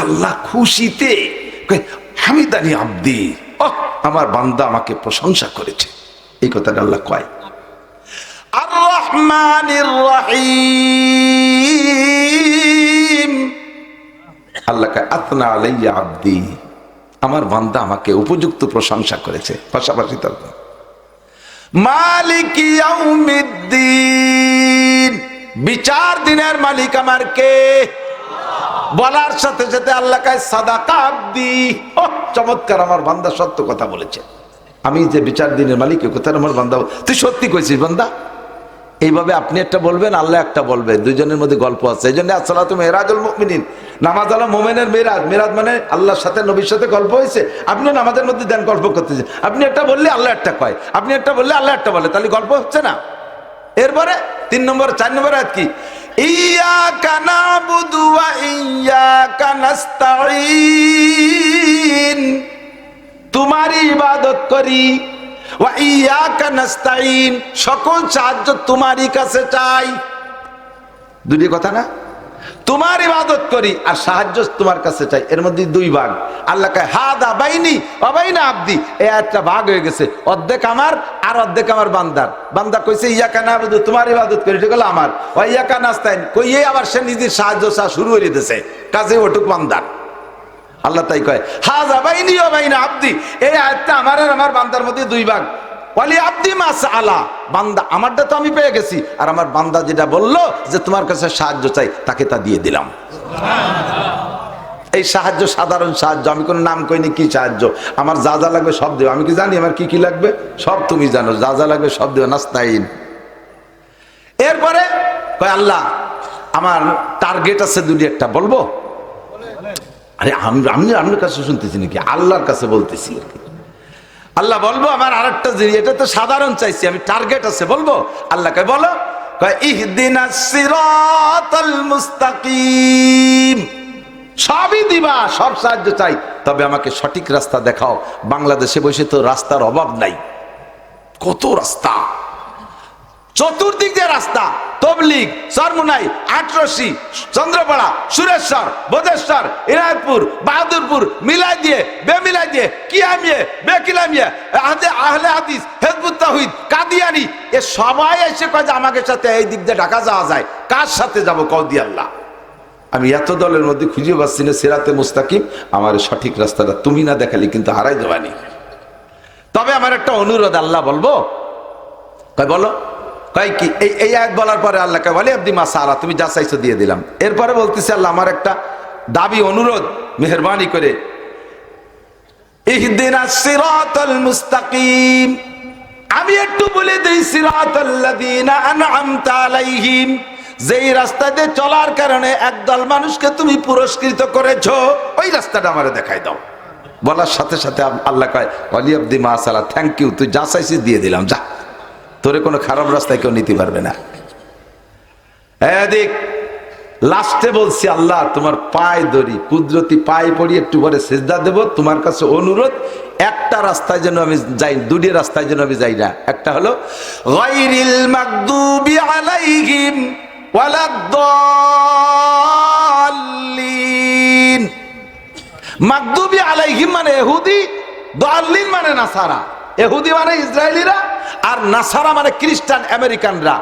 আল্লাহ খুশিতে হামিদানি আব্দি, আমার বান্দা আমাকে প্রশংসা করেছে, এই কথাটা আল্লাহ কয়। আর রহমানির রহিম, আল্লাহ কয় আতনা আলাইয়া আব্দি, আমার বান্দা আমাকে উপযুক্ত প্রশংসা করেছে। পাশাপাশি তার মালিক ইয়াউমিদ্দিন, বিচার দিনের মালিক আমার কে? বলার সাথে সাথে আল্লাহ কয় সাদাকা আব্দি, চমৎকার, আমার বান্দা সত্য কথা বলেছে। আমি যে বিচার দিনের মালিক, কোথায় আমার বান্দা, তুই সত্যি কইছিস বান্দা। এইভাবে আপনি একটা বলবেন, আল্লাহ একটা বলবে, দুইজনের মধ্যে গল্প আছে। এই জন্য আসসালাতু মিরাজুল মুমিনিন, নামাজ হলো মুমিনের মিরাজ। মিরাজ মানে আল্লাহর সাথে নবীর সাথে গল্প হয়েছে। আপনি নামাজের মধ্যে দেন গল্প করতেছেন, আপনি একটা বললে আল্লাহ একটা কয়, আপনি একটা বললে আল্লাহ একটা বলে, তাহলে গল্প হচ্ছে না। এরপরে 3 নম্বর 4 নম্বর আয়াত কি? ইয়াকা নাবুদু ওয়া ইয়াকা নাস্তাঈন, তোমারই ইবাদত করি, ওয়া ইয়াকা নাস্তাঈন, সকল সাহায্য তোমারই কাছে চাই। দুটি কথা না? তোমার ইবাদত করি আর সাহায্য তোমার কাছে চাই, এর মধ্যে 2 ভাগ। আল্লাহ কয় হাদা বাইনি ওয়া বাইনা আব্দি, এই একটা ভাগ হয়ে গেছে, অর্ধেক আমার আর অর্ধেক আমার বান্দার। বান্দা কইছে ইয়াকা নাবুদু, তোমার ইবাদত করি, এটা হলো আমার, ওয়া ইয়াকা নাস্তাঈন কই এই আবার সে নিজের সাহায্য চা শুরু করে দিয়েছে, কাজে ওটুক বান্দার। আল্লাহ তাই কয় হাযা বাইনি ওয়া বাইনা আব্দি, এই আয়াতটা আমার আর আমার বান্দার মধ্যে 2 ভাগ। ওয়ালি আব্দি মা সাআলা, বান্দা আমারটা তো আমি পেয়ে গেছি, আর আমার বান্দা যেটা বললো যে তোমার কাছে সাহায্য চাই, তাকে তা দিয়ে দিলাম। এই সাহায্য সাধারণ সাহায্য, আমি কোনো নাম কইনি কি সাহায্য। আমার যা যা লাগবে সব দেব, আমি কি জানি আমার কি কি লাগবে সব তুমি জানো, যা যা লাগবে সব দেব, নাস্তাইন। এরপরে কয় আল্লাহ আমার টার্গেট আছে 2টি, একটা বলবো? আরে আমি আপনার কাছে শুনতেছি নাকি? আল্লাহর কাছে বলতেছি। আল্লাহ বলবো আমার আরেকটা জিনিস, এটা তো সাধারণ চাইছি, আমি টার্গেট আছে বলবো। আল্লাহ কয় বলো। কয় ইহদিনাস সিরাতাল মুস্তাকিম, সবই দিবা, সব সাহায্য চাই, তবে আমাকে সঠিক রাস্তা দেখাও। বাংলাদেশে বসে তো রাস্তার অভাব নাই, কত রাস্তা, চতুর্দিক দিয়ে রাস্তা। তবলিগ, চরমুনাই, আটরশি, চন্দ্রপাড়া, সুরেশ্বর, বোধেশ্বর, ইনায়তপুর, বাহাদুরপুর, মিলাই দিয়ে বেমিলাই দিয়ে, কিয়ামিয়ে বেকিলামিয়ে, আহলে হাদিস, হিজবুত তাওহীদ, কাদিয়ানি, এ সবাই এসে কয় যে আমাকে সাথে এই দিক দিয়ে ঢাকা যাওয়া যায়। কার সাথে যাব কও দি আল্লাহ। আমি এত দলের মধ্যে খুঁজে পাচ্ছি না সিরাতে মুস্তাকিম, আমার সঠিক রাস্তাটা তুমি না দেখালে কিন্তু হারাই দেবানি। তবে আমার একটা অনুরোধ, আল্লাহ বলবো? কয় বলো। কয় কি? এই এক বলার পরে আল্লাহ কয় ওয়ালি আব্দি মা সাআলা, তুমি যা চাইছো দিয়ে দিলাম। এরপরে বলতেছে আল্লাহ আমার একটা দাবি, অনুরোধ, মেহেরবানি করে ইহদিনাস সিরাতাল মুস্তাকিম, আমি একটু বলে দেই সিরাতাল্লাযীনা আন'আমতা আলাইহিম, যেই রাস্তা দিয়ে চলার কারণে একদল মানুষকে তুমি পুরস্কৃত করেছো, ওই রাস্তাটা আমারে দেখাই দাও। বলার সাথে সাথে আল্লাহ কয় ওয়ালি আব্দি মা সাআলা, থ্যাংক ইউ, তুই যা চাইছিস দিয়ে দিলাম, যা, তোরে কোনো খারাপ রাস্তায় কেউ নিতে পারবে না। দেখ লাস্টে বলছি আল্লাহ তোমার পায়ে ধরি, কুদরতি পায়ে পড়ি, একটু পরে সিজদা দেব, তোমার কাছে অনুরোধ, একটা রাস্তায় যেন আমি যাই, 2টি রাস্তায় যেন আমি যাই না। একটা হলো গায়রিল মাগদুবি আলাইহিম ওয়ালাদ-দাল্লিন, মাগদুবি আলাইহিম মানে ইহুদি, দাল্লিন মানে নাসারা। ইহুদি মানে ইসরায়েলিরা, আর নাসারা মানে খ্রিস্টান আমেরিকানরা।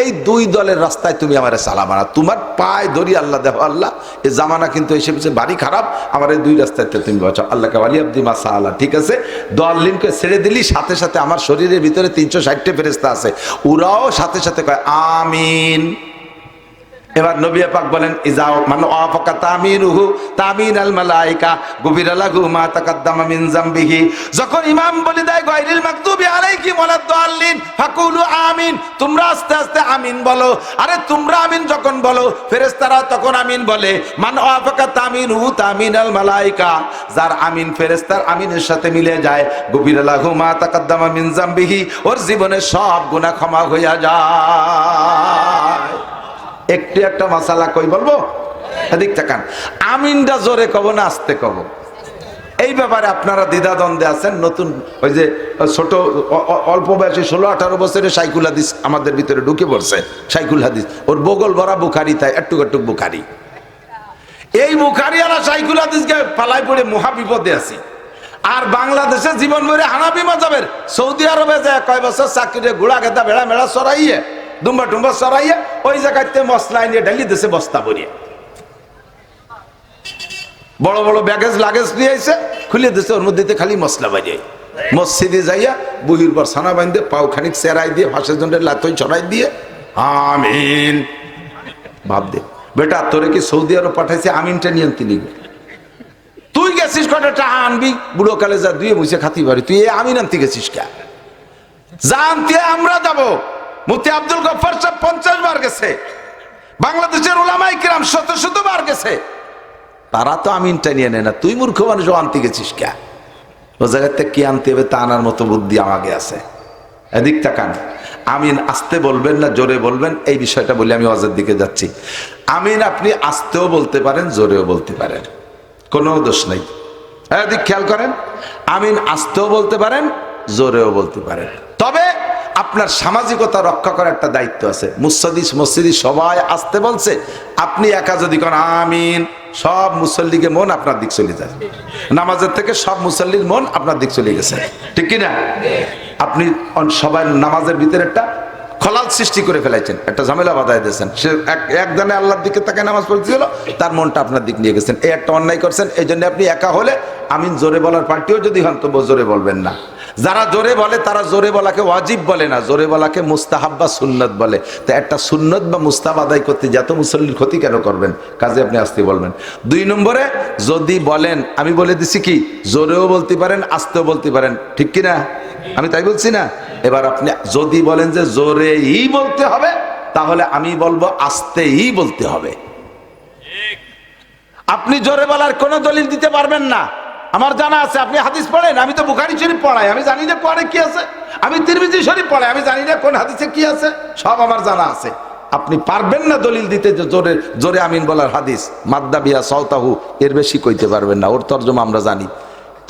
এই 2 দলের রাস্তায় তুমি আমার চালাবা না, তোমার পায়ে ধরি আল্লাহ। দেখো আল্লাহ, এই জামানা কিন্তু এসে বলছে বাড়ি খারাপ, আমার এই 2 রাস্তায় তুমি বাঁচাও। আল্লাহকে ওয়ালি আব্দি মা সাআলা, ঠিক আছে। দাল্লিনকে ছেড়ে দিলি, সাথে সাথে আমার শরীরের ভিতরে 360টা ফেরেশতা আছে, ওরাও সাথে সাথে কয় আমিন। এবার নবী পাক বলেন ইজাও মান ওয়াফাকা তামিনুহু তামিন আল মালায়েকা গুফিরা লাহু মা তাকাদ্দামা মিন যামবিহি। যখন ইমাম বলে দেয় গায়রিল মাগদুবি আলাইহিম ওয়ালাদ-দাল্লিন ফাকুলু আমিন, তোমরা আস্তে আস্তে আমিন বলো। আরে তোমরা আমিন যখন বলো ফেরেশতারা তখন আমিন বলে। মান ওয়াফাকা তামিনুহু তামিন আল মালায়েকা, যার আমিন ফেরেশতার আমিনের সাথে মিলে যায়, গুফিরা লাহু মা তাকাদ্দামা মিন যামবিহি, ওর জীবনের সব গুনাহ ক্ষমা হইয়া যায়। একটু একটা মাসালা কই বলবো, এদিক তাকান। আমিনটা জোরে কব না আস্তে কব, এই ব্যাপারে আপনারা দ্বিধাদ্বন্দ্বে আছেন। নতুন ওই যে ছোট অল্প বয়সী 16-18 বছরের সাইকুল হাদিস আমাদের ভিতরে ঢুকে পড়ছে। সাইকুল হাদিস ওর বগল ভরা বুখারি, তাই একটু একটু বুখারি। এই বুখারি আর সাইকুল হাদিসকে পালাই পড়ে মহা বিপদে আছি। আর বাংলাদেশে জীবন ভরে হানাফি মাযহাবের, সৌদি আরবে যায় কয় বছর চাকরিতে ঘোড়া গেদা ভেড়া মেড়া চড়াইয়ে দুম্বা টুম্বা চড়াইয়ে ওই জায়গাতে মশলা নিয়ে ঢালি দিছে বস্তা ভরিয়ে, বড় বড় ব্যাগেজ লাগেজ নিয়ে আইছে, খুলে দিছে, ওর মধ্যে খালি মশলা বাজিয়ে মসজিদে যাইয়া বহির পর ছানা বাঁধে পাও খানিক চেরাই দিয়ে ফাঁসের জন্য লাতই ছড়াই দিয়ে আমিন। ভাব দে বেটা, তোরে কি সৌদি আরব পাঠাইছে আমিনটা নিয়ে আনতে লিখবে? তুই গেছিস কটা টাকা আনবি, বুড়ো কালে যা দুয়ে মুছে খাতি পারি, তুই আমিন আনতে গেছিস কে? জানতে আমরা যাবো। মুফতি আব্দুল গফফার সাহেব 50 বার গেছে, বাংলাদেশের উলামায়ে কিরাম শত বার গেছে, তারা তো আমিনটা নিয়ে নেয় না। তুই মূর্খ মানুষ আনতে গেছিস কে? ও জায়গাতে কি আনতে হবে তা আনার মতো বুদ্ধি আমাকে আছে। এদিক তাকান। আমিন আস্তে বলবেন না জোরে বলবেন, এই বিষয়টা বলে আমি ওয়াজের দিকে যাচ্ছি। আমিন আপনি আস্তেও বলতে পারেন জোরেও বলতে পারেন, কোনো দোষ নাই। এদিক খেয়াল করেন, আমিন আস্তেও বলতে পারেন জোরেও বলতে পারেন, তবে আপনার সামাজিকতা রক্ষা করার একটা দায়িত্ব আছে। মসজিদি সবাই আসতে বলছে, আপনি একা যদি কোন আমিন, সব মুসল্লিকে মন আপনার দিক চলে যায়। নামাজের থেকে সব মুসল্লির মন আপনার দিক চলে গেছে, ঠিক কিনা? আপনি সবাই নামাজের ভিতরে একটা খলাল সৃষ্টি করে ফেলাইছেন, একটা ঝামেলা বাধায় দিয়েছেন। সে একজনে আল্লাহর দিকে তাকে নামাজ পড়তেছিল, তার মনটা আপনার দিক নিয়ে গেছেন, এই একটা অন্যায় করছেন। এই জন্য আপনি একা হলে আমিন জোরে বলার পার্টিও যদি হন তবু জোরে বলবেন না। যারা জোরে বলে তারা জোরে বলাকে ওয়াজিব বলে না, জোরে বলাকে মুস্তাহাব বা সুন্নত বলে। তো একটা সুন্নত বা মুস্তাহাব আদায় করতে যত মুসল্লির ক্ষতি কেন করবেন? কাজে আপনি আস্তে বলবেন। 2 নম্বরে, যদি বলেন, আমি বলে দিছি কি জোরেও বলতে পারেন আস্তেও বলতে পারেন, ঠিক কিনা? আমি তাই বলছি না? এবার আপনি যদি বলেন যে জোরেই বলতে হবে, তাহলে আমি বলবো আস্তেই বলতে হবে। আপনি জোরে বলার কোনো দলিল দিতে পারবেন না, আমার জানা আছে। আপনি হাদিস পড়েন, আমি তো বুখারী শরীফ পড়াই, আমি জানি না কোরআনে কি আছে। আমি তিরমিজি শরীফ পড়াই, আমি জানি না কোন হাদিসে কি আছে, সব আমার জানা আছে। আপনি পারবেন না দলিল দিতে যে জোরে জোরে আমিন বলার হাদিস মাদ্দা বিয়া সাউতাহু, এর বেশি কইতে পারবেন না, ওর তরজমা আমরা জানি।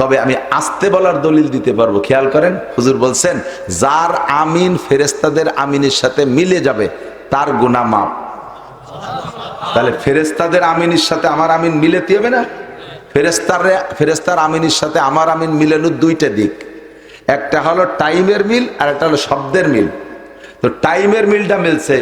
তবে আমি আস্তে বলার দলিল দিতে পারবো। খেয়াল করেন, হুজুর বলছেন যার আমিন ফেরেশতাদের আমিনের সাথে মিলে যাবে তার গুনাহ মাফ। তাহলে ফেরেশতাদের আমিনের সাথে আমার আমিন মিলাতে হবে না? ফেরেশতার আমিনের সাথে আমার আমিন মিলানোর 2টা দিক, একটা হলো টাইমের মিল আর একটা হলো শব্দের মিল। তো টাইমের মিলটা মিলছে,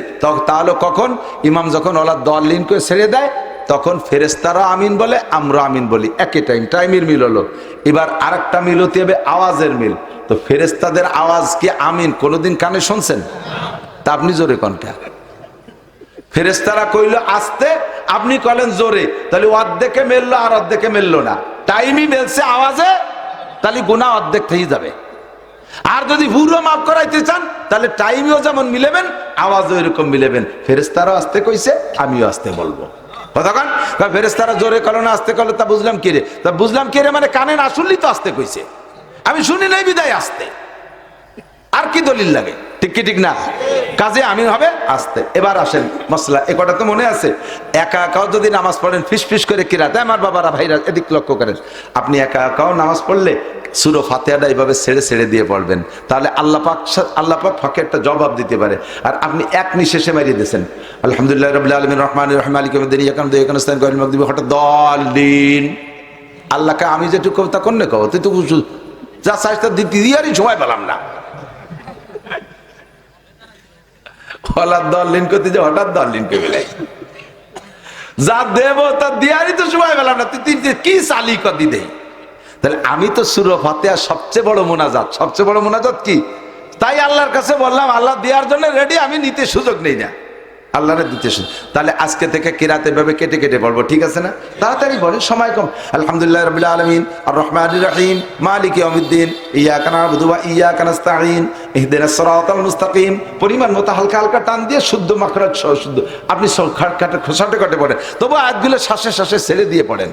তাহলে কখন? ইমাম যখন ওলা দলিন করে ছেড়ে দেয় তখন ফেরেশতারা আমিন বলে, আমরা আমিন বলি, একই টাইমের মিল হলো। এবার আরেকটা মিল হতে হবে আওয়াজের মিল। তো ফেরেশতাদের আওয়াজ কি আমিন কোনোদিন কানে শুনছেন? তা আপনি জোরে কোনটা? ফেরেশতারা কইল আস্তে, আপনি কইলেন জোরে, তাহলে অর্ধেকে মেললো আর অর্ধেকে মেললো না। টাইমই মেলছে আওয়াজে, তাহলে গুনাহ অর্ধেক থেকে যাবে। আর যদি পুরো মাফ করাইতে চান তাহলে টাইমও যেমন মিলেবেন আওয়াজও এরকম মিলেবেন। ফেরেশতারাও আস্তে কইছে, আমিও আস্তে বলবো। কতক্ষণ ফেরেশতারা জোরে কলো না আস্তে কলো, তা বুঝলাম কি রে? তা বুঝলাম কি রে মানে কানে না শুনলেই তো আস্তে কইছে, আমি শুনি নাই বিদায় আস্তে। আর কি দলিল লাগে? ঠিক কি ঠিক না? কাজে আমিন হবে আস্তে। এবার আসেন মশলা, এ কটা তো মনে আছে। একা একাও যদি নামাজ পড়েন ফিস করে কিরাতে, আমার বাবারা ভাইরা এদিক লক্ষ্য করেন, আপনি একা একাও নামাজ পড়লে সূরা ফাতিহাটা এইভাবে ছেড়ে দিয়ে পড়বেন, তাহলে আল্লাহ পাক ফাঁকে একটা জবাব দিতে পারে। আর আপনি এক নিঃশেষে মারিয়ে দিয়েছেন আলহামদুলিল্লাহ রাব্বিল আলামিন রহমানির রহিম মালিকি ইয়াউমিদ্দিন ইয়্যাকা না'বুদু ওয়া ইয়্যাকা নাস্তাঈন গায়রিল মাগদুবি হঠাৎ দলিন। আল্লাহকে আমি যেটুকু কবিতা কোন কব, তুই তো যা চাইছ তা দিতে দিয়ারই সময় পেলাম না। হঠাৎ দলিন করতে যে হঠাৎ দলিন কে বেলাই যা দেব তা দিয়ারই তো সময় পেলাম না, তুই কি চালি কদি দেই। তাহলে আমি তো সূরা ফাতিহা সবচেয়ে বড় মোনাজাত কি? তাই আল্লাহর কাছে বললাম আল্লাহ দেওয়ার জন্য রেডি, আমি নিতে সুযোগ নেই না। আল্লাহরে দিতে শুধু। তাহলে আজকে থেকে কিরাতের ভাবে কেটে কেটে পড়বো, ঠিক আছে না? তাড়াতাড়ি বলেন, সময় কম। আলহামদুলিল্লাহ রাব্বিল আলামিন আর রহমানির রহিম মালিকি ইয়াউমিদ্দিন ইয়্যাকা না'বুদু ওয়া ইয়্যাকা নাস্তাঈন ইহদিনাস সিরাতাল মুস্তাকিম। পরিমাণ মতো হালকা হালকা টান দিয়ে শুদ্ধ মাখরাজ সহ শুদ্ধ আপনি খোসাটে কাটে পড়েন, তবু আয়াতগুলো শ্বাসে শ্বাসে ছেড়ে দিয়ে পড়েন।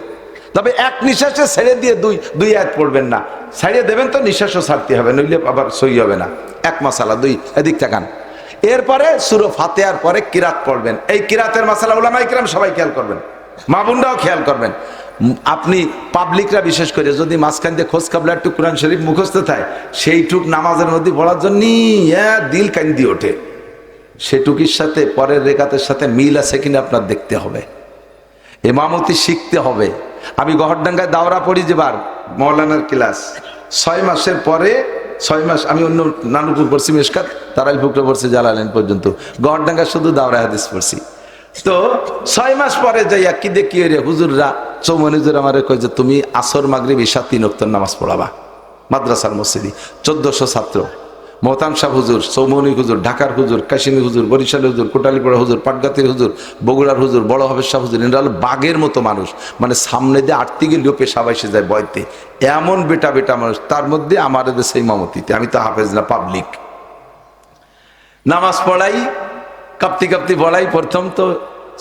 তবে এক নিঃশ্বাসে ছেড়ে দিয়ে দুই আয়াত পড়বেন না, ছাড়িয়ে দেবেন তো নিঃশ্বাসও ছাড়তে হবে, নইলে আবার সই হবে না। এক মাসালা দুই, এদিক তাকান। এরপরে সূরা ফাতিহার পরে কিরাত পড়বেন। এই কিরাতের মাসালা উলামায়ে কিরাম সবাই খেয়াল করবেন, মা বোনরাও খেয়াল করবেন। আপনি পাবলিকরা বিশেষ করে যদি মাঝখান দিয়ে খোঁজ কাবলা একটু কোরআন শরীফ মুখস্থ থাকে, সেইটুক নামাজের মধ্যে পড়ার জন্য দিল কান্দি ওঠে, সেটুকির সাথে পরের রেখাতের সাথে মিল আছে কিনা আপনার দেখতে হবে, ইমামতি শিখতে হবে। আমি গহরডাঙ্গায় দাওরা পড়ি যেবার মৌলানার ক্লাস 6 মাসের পরে 6 মাস আমি অন্য নানুপুর পড়ছি, মেশকাত তারাই ফুকরা পড়ছি, জালালেন পর্যন্ত। গহরডাঙ্গা শুধু দাওরা হাদিস পড়ছি। তো 6 মাস পরে যাইয়া কি দেখি রে হুজুররা চৌমনি হুজুর আমারে কয় যে তুমি আসর মাগরিব ঈশা 3 ওয়াক্ত নামাজ পড়াবা মাদ্রাসার মসজিদে। 1400 ছাত্র, মোহতাম সাহ হুজুর, চৌমনি হুজুর, ঢাকার হুজুর, কাশিনী হুজুর, বরিশালের হুজুর, কোটালীপাড়া হুজুর, পাটগাতির হুজুর, বগুড়ার হুজুর, বড় হবের শাহ হুজুর, এরা হলো বাঘের মতো মানুষ, মানে সামনে দিয়ে আটতে গেলেও পেশাব এসে যায় বয়তে, এমন বেটা বেটা মানুষ। তার মধ্যে আমার দেশে ইমামতিতে, আমি তো হাফেজ না, পাবলিক নামাজ পড়াই, কাঁপতি কাঁপতি পড়াই। প্রথম তো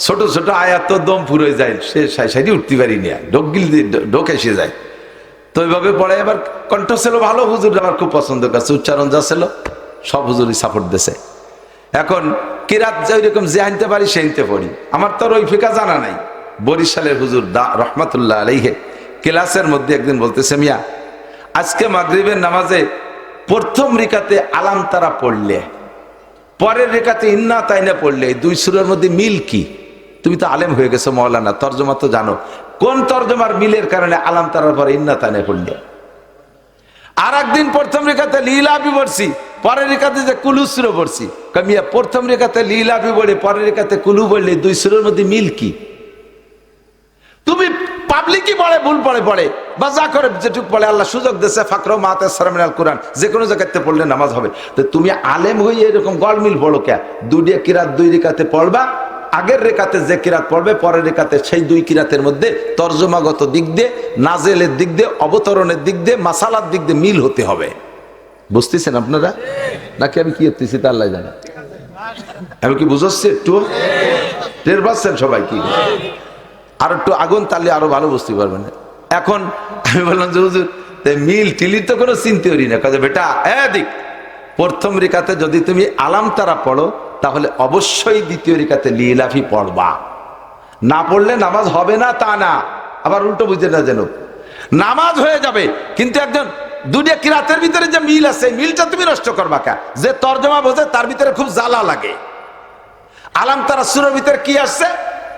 ছোট ছোট আয়াত তো দম ফুরে যায়, সে সাইডে উঠতে পারি না, ঢোক এসে যায়। তো এইভাবে পড়ে। এবার কণ্ঠ ছিল ভালো, হুজুর আমার খুব পছন্দ করছে, উচ্চারণ যা ছিল সব হুজুরই সাপোর্ট দিছে। এখন কিরাত যে ওইরকম যে আনতে পারি সে আনতে পড়ি, আমার তো ওই ফিকা জানা নাই। বরিশালের হুজুর রহমাতুল্লাহ আলাইহি ক্লাসের মধ্যে একদিন বলতেছে, মিয়া আজকে মাগরিবের নামাজে প্রথম রিকাতে আলাম তারা পড়লে, পরের রেখাতে ইন্না তাইনা পড়লে, এই 2 সূরার মধ্যে মিল কি? তুমি তো আলেম হয়ে গেছো মাওলানা, তর্জমা তো জানো, কোন তর্জমার মিলের কারণে আলাম তারার পরে ইন্না তাইনা পড়লে? আর একদিন প্রথম রেখাতে লীলাভি পড়ছি, পরের রেখাতে যে কুলু সূরা পড়ছি। কামিয়া প্রথম রেখাতে লীলাভি পড়ে পরের রেখাতে কুলু পড়লে 2 সূরার মধ্যে মিল কি? তুমি পাবলিকই পড়ে ভুল পড়ে বা যা করে যেটুক পড়ে, আল্লাহ সুযোগ দিয়েছে ফাকরা মাতে সারামিনাল কোরআন, যে কোনো জায়গাতে পড়লে নামাজ হবে। তো তুমি আলেম হয়ে এরকম গলমিল পড়ো কে? 2 কিরাত 2 রেখাতে পড়বা, আগের রেখাতে যে কিরাত পড়বে পরের রেখাতে সেই 2 কিরাতের মধ্যে তর্জমাগত দিক দিয়ে, নাজেলের দিক দিয়ে, অবতরণের দিক দিয়ে, মাসালার দিক দিয়ে মিল হতে হবে। বুঝতেছেন আপনারা নাকি আমি কি করতেছি তা আল্লাহ জানে। আমি কি বুঝাচ্ছি? একটু টের পাচ্ছেন সবাই? কি আর একটু আগুন তাহলে আরো ভালো বুঝতে পারবেন। এখন আমি বললাম যে হুজুর মিল টিলির তো কোনো চিন্তা করি না, কাজে বেটা এদিক প্রথম রেখাতে যদি তুমি আলাম তারা পড়ো তাহলে অবশ্যই দ্বিতীয় রেখাতে লিলাফি পড়বা, না পড়লে নামাজ হবে না তা না, আবার উল্টো বুঝে না যেন নামাজ হয়ে যাবে। কিন্তু একজন 2 কিরাতের ভিতরে যে মিল আছে, মিলটা তুমি নষ্ট করবা কা? যে তর্জমা বোঝে তার ভিতরে খুব জ্বালা লাগে। আলাম তারা সূরার ভিতরে কি আসছে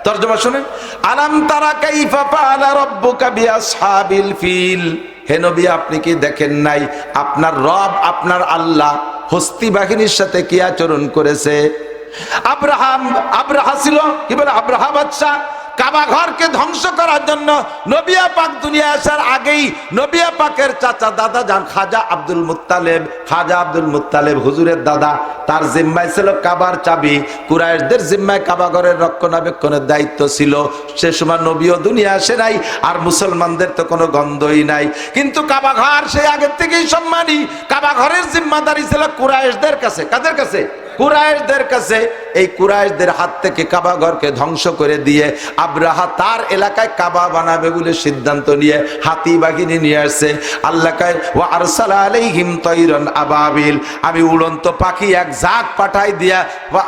তর্জমা শুনেন, আলাম তারা কাইফা ফাআলা রাব্বুকা বিআসহাবিল ফিল। হে নবী আপনি কি দেখেন নাই আপনার রব আপনার আল্লাহ হস্তি বাহিনীর সাথে কি আচরণ করেছে? আব্রাহা ছিল কি বলে, আব্রাহা বাদশা কাবা ঘরকে ধ্বংস করার জন্য নবিয়া পাক দুনিয়া আসার আগেই নবিয়া পাকের চাচা দাদা যান খাজা আব্দুল মুত্তালেব হুজুরের দাদা, তার জিম্মায় ছিল কাবার চাবি, কুরাইশদের জিম্মায় কাবা ঘরের রক্ষণাবেক্ষণের দায়িত্ব ছিল। সে সময় নবীও দুনিয়া আসে নাই, আর মুসলমানদের তো কোনো গন্ধই নাই। কিন্তু কাবা ঘর সেই আগের থেকেই সম্মানী, কাবা ঘরের জিম্মাদারি ছিল কুরাইশদের কাছে। কাদের কাছে? কুরাইশদের কাছে। এই কুরাইশদের হাত থেকে কাবা ঘরকে ধ্বংস করে দিয়ে আব্রাহা তার এলাকায় কাবা বানাবে বলে সিদ্ধান্ত নিয়ে হাতি বাহিনী নিয়ে আসছে। আল্লাহ কয় ওয়া আরসালা আলাইহিম তায়রান আবাবিল, আমি উড়ন্ত পাখি এক ঝাঁক পাঠাই দিয়া,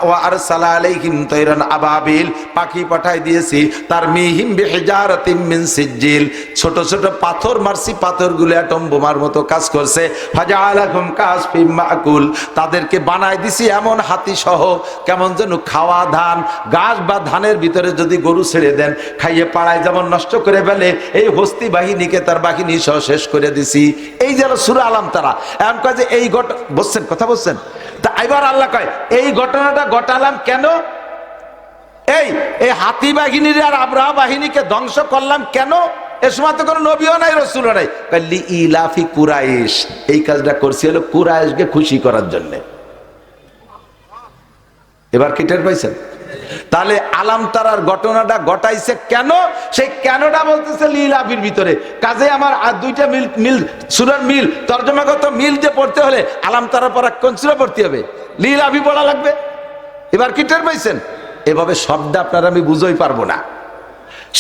ওয়া আরসালা আলাইহিম তায়রান আবাবিল পাখি পাঠাই দিয়েছি, তার মিহিম বিহিজারাতিম মিন সিজিল, ছোট ছোট পাথর মারছি, পাথরগুলো অ্যাটম বোমার মতো কাজ করছে। ফাজাআলাকুম কাসফিম মাকুল, তাদেরকে বানাই দিছি এমন হাতি সহ, কেমন যেন খাওয়া ধান, ঘাস বা ধানের ভিতরে যদি গরু ছেড়ে দেন খাইয়ে পাড়ায় যেমন নষ্ট করে ফেলে, এই হস্তি বাহিনীকে তার বাহিনী সহ শেষ করে দিছি। এই যেন সূরা আলাম তারা এমন কয় যে এই বলছেন কথা বলছেন। তা এবার আল্লাহ কয় এই ঘটনাটা ঘটালাম কেন? এই হাতি বাহিনীর আর আব্রাহা বাহিনীকে ধ্বংস করলাম কেন? এ সময় তো কোনো নবীও নাই, রাসূলও নাই। লি ইলাফি কুরাইশ, এই কাজটা করছি হলো কুরাইশকে খুশি করার জন্য। এবার কি টের পাইছেন? তাহলে আলাম তারার ঘটনাটা ঘটাইছে কেন, সেই কেনটা বলতেছে লীলাবির ভিতরে। কাজে আমার আর দুইটা মিল সূরার মিল, তর্জমাগত মিল যে পড়তে হলে আলাম তারার পর কোন সূরা পড়তে হবে? লীলাবি পড়া লাগবে। এবার কি টের পাইছেন? এভাবে শব্দ আপনারা আমি বুঝই পারবো না।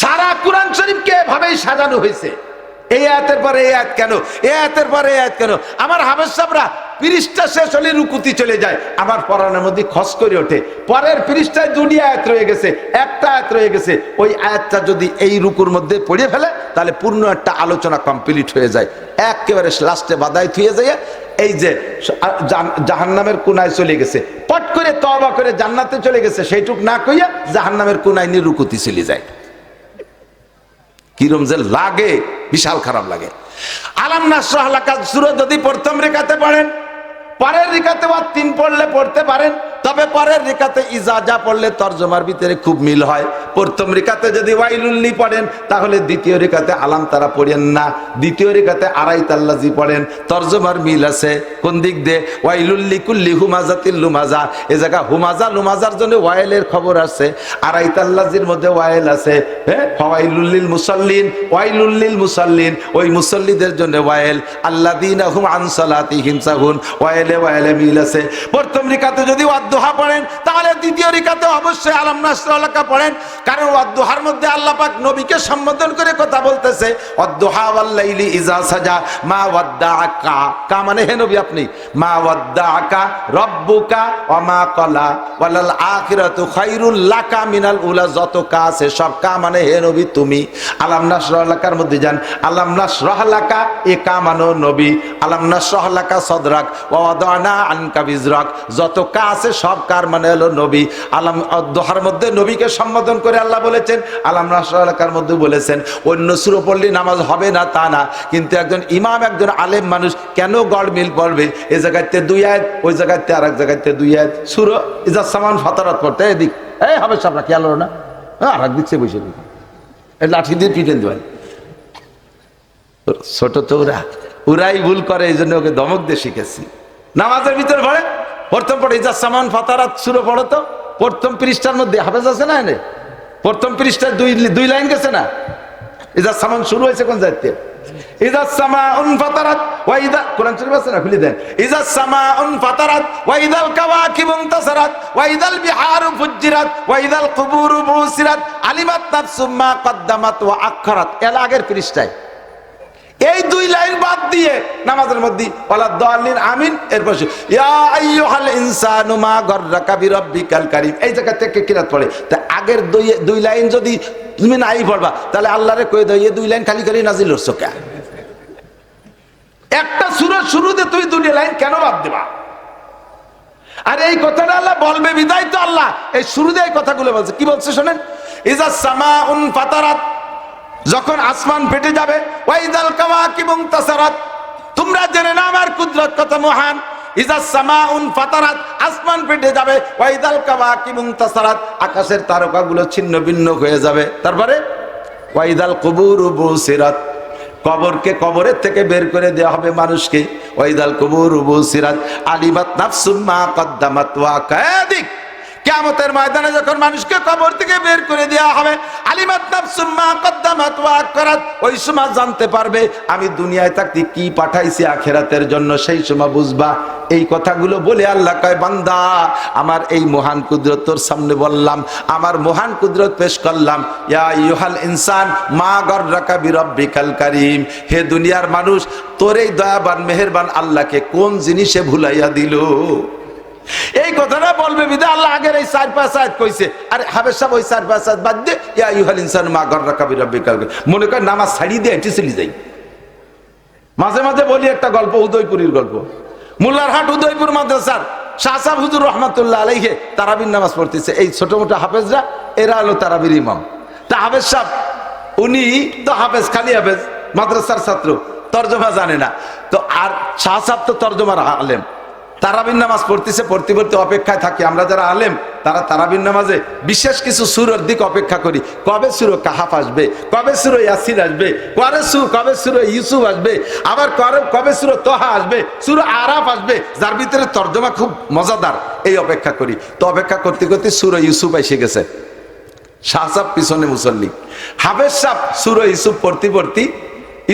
সারা কোরআন শরীফকে এভাবেই সাজানো হয়েছে। এই আয়াতের পরে এই আয়াত কেন, এই আয়াতের পরে এই আয়াত কেন? আমার হাফেজ সাহেবরা পৃষ্ঠা শেষ হলে রুকুতি চলে যায়, আমার পড়ানোর মধ্যে খস করে ওঠে। পরের পৃষ্ঠায় দুটি আয়াত রয়ে গেছে, একটা আয়াত রয়ে গেছে, ওই আয়াতটা যদি এই রুকুর মধ্যে পড়ে ফেলে তাহলে পূর্ণ একটা আলোচনা কমপ্লিট হয়ে যায়। একেবারে লাস্টে বাদায় থুয়ে যায় এই যে জাহান্নামের কোনায় চলে গেছে, পট করে তওবা করে জান্নাতে চলে গেছে, সেইটুক না কইয়া জাহান্নামের কোনায় নিয়ে রুকুতি চলে যায়। কিরম যে লাগে, বিশাল খারাপ লাগে। আলাম নাশরাহ লাকা সূরা যদি প্রথম রেখাতে পড়েন, পরের রেখাতে বা 3 পড়লে পড়তে পারেন, তবে পরের রেখাতে ইজাজা পড়লে তরজমার ভিতরে খুব মিল হয়। প্রথম রেখাতে যদি ওয়াইলুল্লি পড়েন তাহলে দ্বিতীয় রেখাতে আলাম তারা পড়েন না, দ্বিতীয় রেখাতে আরাইতাল্লাজি পড়েন, তরজমার মিল আছে। কোন দিক দিয়ে? ওয়াইলুল্লি কুল্লি হুমাজাতিল লুমাজা, এ জায়গা হুমাজা লুমাজার জন্য ওয়াইলের খবর আছে, আরাইতাল্লাজির মধ্যে ওয়াইল আছে। হ্যাঁ, ওয়াইলুল্লিল মুসাল্লিন, ওয়াইলুল্লিল মুসাল্লিন, ওই মুসাল্লিদের জন্য ওয়াইল। আল্লাযীনা হুম আন সালাতিহিম সাহুন, ওয়াইলে ওয়াইলে মিল আছে। প্রথম রেখাতে যদি ওয়াদুহা পড়েন তাহলে দ্বিতীয় রেখাতে অবশ্যই আলাম নাশরাহ লাকা পড়েন, কারণ ওয়াদুহার মধ্যে আল্লাহ পাক নবীকে সম্বোধন করে কথা বলতেছে। ওয়াদুহা ওয়াল লাইলি ইজা সাজা মা ওয়াদ্দাআকা, কা মানে হে নবী আপনি, মা ওয়াদ্দাআকা রাব্বুকা ওয়া মা ক্বালা ওয়ালাল আখিরাতু খায়রুল লাকা মিনাল উলা, যত কা আছে সব কা মানে হে নবী তুমি। আলাম নাশরাহ লাকার মধ্যে যান, আলাম নাশরাহ লাকা এ কা মানে নবী, আলাম নাশরাহ লাকা সদরাক ওয়া ওয়াদানা আনকা বিজরাক, যত কা আছে সব কার মানে হলো নবী। আলাম দোহার মধ্যে নবীকে সম্বোধন করে আল্লাহ বলেছেন, আলাম নাশরাহ লাকার মধ্যে বলেছেন। অন্য সূরা পড়লে নামাজ হবে না তা না, কিন্তু একজন ইমাম, একজন আলেম মানুষ কেন গড় মিল পড়বে? এই জায়গাতে 2 আয়াত, ওই জায়গাতে আরেক জায়গাতে 2 আয়াত। সূরা ইজা সামান ফাতারাত পড়তে এদিক, এই হবে সামনে খেয়াল হলো না, আরেক দিক থেকে বসে দিক, লাঠি দিয়ে পিটেন দেবেন। ছোট তো ওরাই ভুল করে, এই জন্য ওকে ধমক দিয়ে শিখেছি। নামাজের ভিতরে পড়ে প্রথম পড়ে ইজা সামান ফাতারাত সূরা পড়ো তো, প্রথম পৃষ্ঠার মধ্যে হাফেজ আছে না, এনে প্রথম পৃষ্ঠায় 2 লাইন গেছে না। ইজা সামান শুরু হয়েছে কোন জায়গাতে? ইজা সামাউন ফাতারাত ওয়া ইজা, কোরআন শরীফ আছে না, খুলে দেন। ইজা সামাউন ফাতারাত ওয়া ইজাল কাওয়াকিবু ইনতাসারাত ওয়া ইজাল বিহারু ফুজ্জিরাত ওয়া ইজাল কুবুরু বুসিরাত আলিমাত নাফসুম মা কদ্দামাত ওয়া আখখারাত, এর আগের পৃষ্ঠায়। এই 2 লাইন বাদ দিয়ে নামাজের মধ্যে ওয়ালা দাল্লিন আমিন, এরপর ইয়া আইয়ুহাল ইনসানু মা গাররাকা বিরাব্বিকাল কারীম, এই জায়গা থেকে কিরাত পড়ে। তা আগের 2 লাইন যদি তুমি নাই পড়বা তাহলে আল্লাহরে কই দাও এই 2 লাইন খালি খালি নাজিল হচ্ছে কেন? একটা সূরার শুরুতে তুই 2 লাইন কেন বাদ দিবা? আর এই কথাটা আল্লাহ বলবে বিদায় তো আল্লাহ এই শুরুতে এই কথাগুলো বলছে। কি বলছে শুনেন, ইজা সামাউন ফাতারাত, যখন আসমান ফেটে যাবে, ওয়াইদাল কাওয়াকিবু ইনতাসারাত, তোমরা জেনে নাও আমার কুদরত কত মহান। ইজা সামাউন ফাতারাত, আসমান ফেটে যাবে, ওয়াইদাল কাওয়াকিবু ইনতাসারাত, আকাশের তারকাগুলো ছিন্ন ভিন্ন হয়ে যাবে। তারপরে ওয়াইদাল কুবুরু বুসিরাত, কবরকে কবরের থেকে বের করে দেওয়া হবে মানুষকে। ওয়াইদাল কুবুরু বুসিরাত আলিমাত নাফসুম মা কদ্দামাত ওয়া কাদিক, কিয়ামতের ময়দানে যখন মানুষকে কবর থেকে বের করে দেওয়া হবে, আলিমাত নাফসুম মা কদ্দামাত ওয়া আখখারাত, ওই সময় জানতে পারবে আমি দুনিয়ায় থাকতে কি পাঠাইছি আখিরাতের জন্য, সেই সময় বুঝবা। এই কথাগুলো বলে আল্লাহ কয়, বান্দা আমার এই মহান কুদরত তোর সামনে বললাম, আমার মহান কুদরত পেশ করলাম। ইয়া আইয়ুহাল ইনসান মা গাররাকা বিরাব্বিকাল কারীম, হে দুনিয়ার মানুষ তোর এই দয়াবান মেহেরবান আল্লাহকে কোন জিনিসে ভুলাইয়া দিল? এই কথাটা বলবে বিধায় আল্লাহ আগের এই 4-5 আয়াত কইছে। আর হাফেজ সাহেব ওই 4-5 আয়াত বাদ দিয়ে ইয়া আইয়ুহাল ইনসানু মা গাররাকা বিরাব্বিকাল কারীম, মনে করেন নামাজ ছাড়িয়ে দিয়ে এটি চলে যাই। মাঝে মাঝে বলি একটা গল্প, উদয়পুরের গল্প। মোল্লারহাট উদয়পুর মাদ্রাসার শাহ সাহেব হুজুর রহমাতুল্লাহ আলাইহি তারাবির নামাজ পড়তেছে। এই ছোট মোটো হাফেজরা এরা হলো তারাবির ইমাম। তা হাফেজ সাহেব উনি তো হাফেজ, খালি হাফেজ, মাদ্রাসার ছাত্র, তর্জমা জানে না। তো আর শাহ সাহেব তো তর্জমার আলেম। তারাবির নামাজ পড়তেছে, পড়তে পড়তে অপেক্ষায় থাকি আমরা যারা আলেম, তারা তারাবির নামাজে বিশেষ কিছু সূরার দিক অপেক্ষা করি। কবে সূরা কাহাফ আসবে, কবে সূরা ইয়াসিন আসবে, কবে সূরা ইউসুফ আসবে, আবার কবে সূরা তোহা আসবে, সূরা আরাফ আসবে, যার ভিতরে তরজমা খুব মজাদার, এই অপেক্ষা করি। তো অপেক্ষা করতে করতে সূরা ইউসুফ এসে গেছে। শাহ সাহেব পিছনে মুসল্লি, হাফেজ সাহেব সূরা ইউসুফ পড়তে পড়তে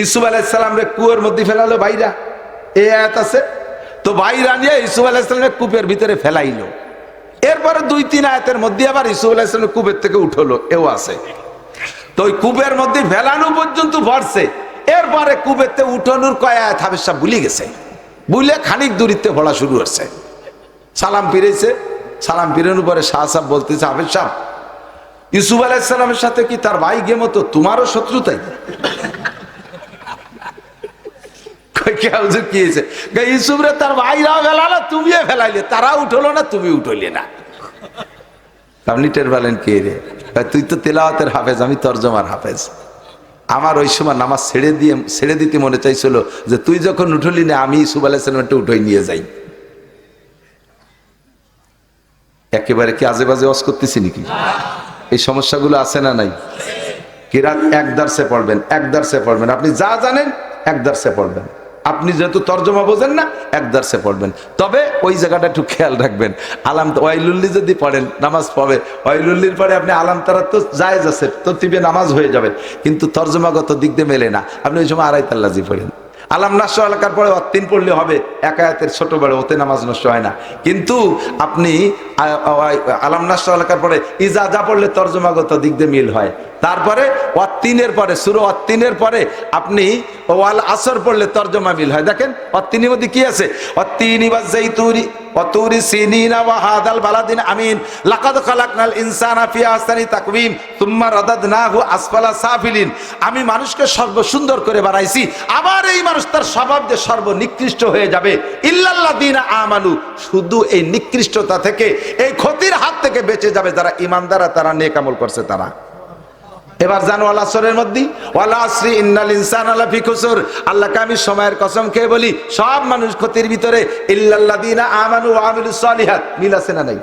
ইউসুফ আলাইহিস সালাম রে কুয়োর মধ্যে ফেলালো বাইরা, এই আয়াত আছে তো, বাইরা নিয়ে ইউসুফ আলাইহিস সালামের কূপের ভিতরে ফেলাইলো। এরপরে 2-3 আয়াতের মধ্যে আবার ইউসুফ আলাইহিস সালাম কূপের থেকে উঠলো, এও আছে। তো ওই কূপের মধ্যে ফেলানো পর্যন্ত পড়ছে, এরপরে কূপের থেকে উঠানোর কয় আয়াত হাফেজ সাহেব ভুলে গেছে, বুঝলে খানিক দূরিত্বে পড়া শুরু হচ্ছে। সালাম ফিরেছে, সালাম ফিরানোর পরে শাহ সাহেব বলতেছে, হাফেজ সাহেব ইউসুফ আলাইহিস সালামের সাথে কি তার ভাই গে মতো তোমারও শত্রুতাই? ইউসুফ রে তার ভাইরাও ফেলালো, তুমিও ফেলাইলে, তারা উঠলো না, তুমি উঠলে না। আপনি টের পেলেন কে রে? তুই তো তেলাওয়াতের হাফেজ, আমি তরজমার হাফেজ। আমার ওই সময় নামাজ ছেড়ে দিতে মনে চাইছিল যে তুই যখন উঠলি না, আমি ইউসুফ আলাইহিস সালামটা উঠে নিয়ে যাই। একেবারে কি আজে বাজে ওয়াজ করতেছি নাকি? এই সমস্যাগুলো আছে না নাই? কিরাত এক দার্সে পড়বেন, এক দার্সে পড়বেন, আপনি যা জানেন এক দার্সে পড়বেন। আপনি যেহেতু তর্জমা বোঝেন না, এক দার্সে পড়বেন। তবে ওই জায়গাটা একটু খেয়াল রাখবেন, আলাম ওয়াইলুল্লি যদি পড়েন নামাজ পড়বে, ওয়াইলুল্লির পরে আপনি আলাম তারা তো জায়েজ আছে, তরতিবে নামাজ হয়ে যাবে, কিন্তু তর্জমাগত দিক দিয়ে মেলে না। আপনি ওই সময় আড়াই তাল্লাজি পড়েন, আলাম নাশর এলাকার পরে অত্তিন পড়লে হবে, এক আয়াতের ছোট বড়, ওতে নামাজ নষ্ট হয় না। কিন্তু আপনি আলাম নাশর এলাকার পরে ইজা যা পড়লে তর্জমাগত দিক দিয়ে মিল হয়। তারপরে অত্তিনের পরে সূরা অত্তিনের পরে আপনি ওয়াল আসর পড়লে তর্জমা মিল হয়। দেখেন অত্তিনের মধ্যে কি আছে, অত্তিনি ওয়াজ জাইতুনি ওয়াতুরি সিনিনা ওয়া হাদাল বালাদিন আমিন লাকাদ খালাকনাল ইনসানা ফি আহসানি তাকওয়িম সুম্মা রাদাদনাহু আসফালা সাফিলিন। আমি মানুষকে সর্বসুন্দর করে বানাইছি, আবার এই মানুষ তার স্বভাব যে সর্বনিকৃষ্ট হয়ে যাবে। ইল্লাল্লাযিনা আমানু, শুধু এই নিকৃষ্টতা থেকে, এই ক্ষতির হাত থেকে বেঁচে যাবে যারা ঈমানদার, তারা নেক আমল করছে তারা। এবার জানো ওয়াল আসরের মধ্যে ওয়াল আসরি ইন্নাল ইনসানা লাফি খুসর, আল্লাহকে আমি সময়ের কসম খেয়ে বলি সব মানুষ ক্ষতির ভিতরে। ইল্লাল্লাযিনা আমানু ওয়া আমিলুস সালিহাত, মিল আছে না নাই?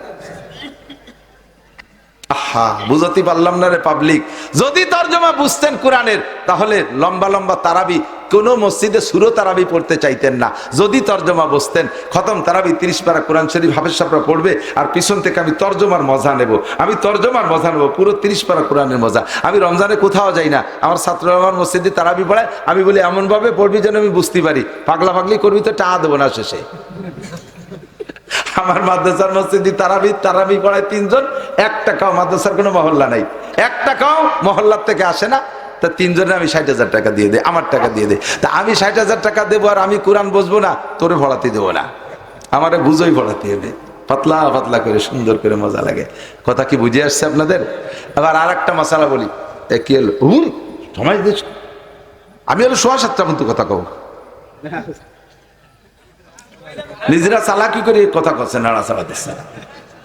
আহা, বুঝতে পারলাম না রে পাবলিক। যদি তরজমা বুঝতেন কোরআনের, তাহলে লম্বা লম্বা তারাবি কোন মসজিদে সূরা তারাবি পড়তে চাইতেন না। যদি তরজমা বুঝতেন, খতম তারাবি 30 পারা কোরআন শরীফ হাফেজ সাহেবরা পড়বে, আর পিছন থেকে আমি তরজমার মজা নেব, আমি তরজমার মজা নেব, পুরো 30 পারা কোরআনের মজা। আমি রমজানে কোথাও যাই না, আমার ছাত্ররা আমার মসজিদে তারাবি পড়ায়, আমি বলি এমন ভাবে পড়বি যেন আমি বুঝতে পারি, পাগলা পাগলি করবি তো টাকা দেবো না শেষে। আমার মাদ্রাসার মসজিদে তারাবি পড়ায় 3 জন, 1 টাকাও মাদ্রাসার কোনো মহল্লা নাই, 1 টাকাও মহল্লার থেকে আসে না। তা 3 জনে আমি 60,000 টাকা দিয়ে দেয়, আমার টাকা দিয়ে দেয়। তা আমি 60,000 টাকা দেবো আর আমি কোরআন বুঝবো না, তোরে পড়াতে দেবো না, আমারে বুঝোই পড়াতে হবে, পাতলা পাতলা করে সুন্দর করে, মজা লাগে। কথা কি বুঝে আসছে আপনাদের? আবার আর একটা মশালা বলি, কি হলো সময় দিচ্ছ, আমি হলো 6:15 মতো কথা কব, নিজেরা চালাকি করে কথা করছে, নাড়াচাড়া দিচ্ছে।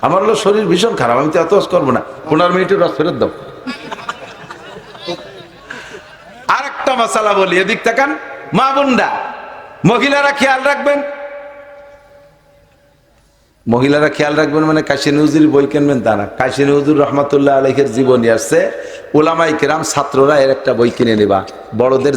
আমার হলো শরীর ভীষণ খারাপ, আমি তো এত করবো না, 15 মিনিটের রস ফেরত দাও। আর একটা মশালা বলি, এদিক তাকান মা বোনরা, মহিলারা খেয়াল রাখবেন, মহিলারা খেয়াল রাখবেন মানে কাশিনী হুজুর বই কিনবেন তা না। কাশিনী হুজুর রহমাতুল্লাহ আলাইহির জীবনী আসছে, উলামায়ে কেরাম ছাত্ররা এর একটা বই কিনে নেবা, বড়দের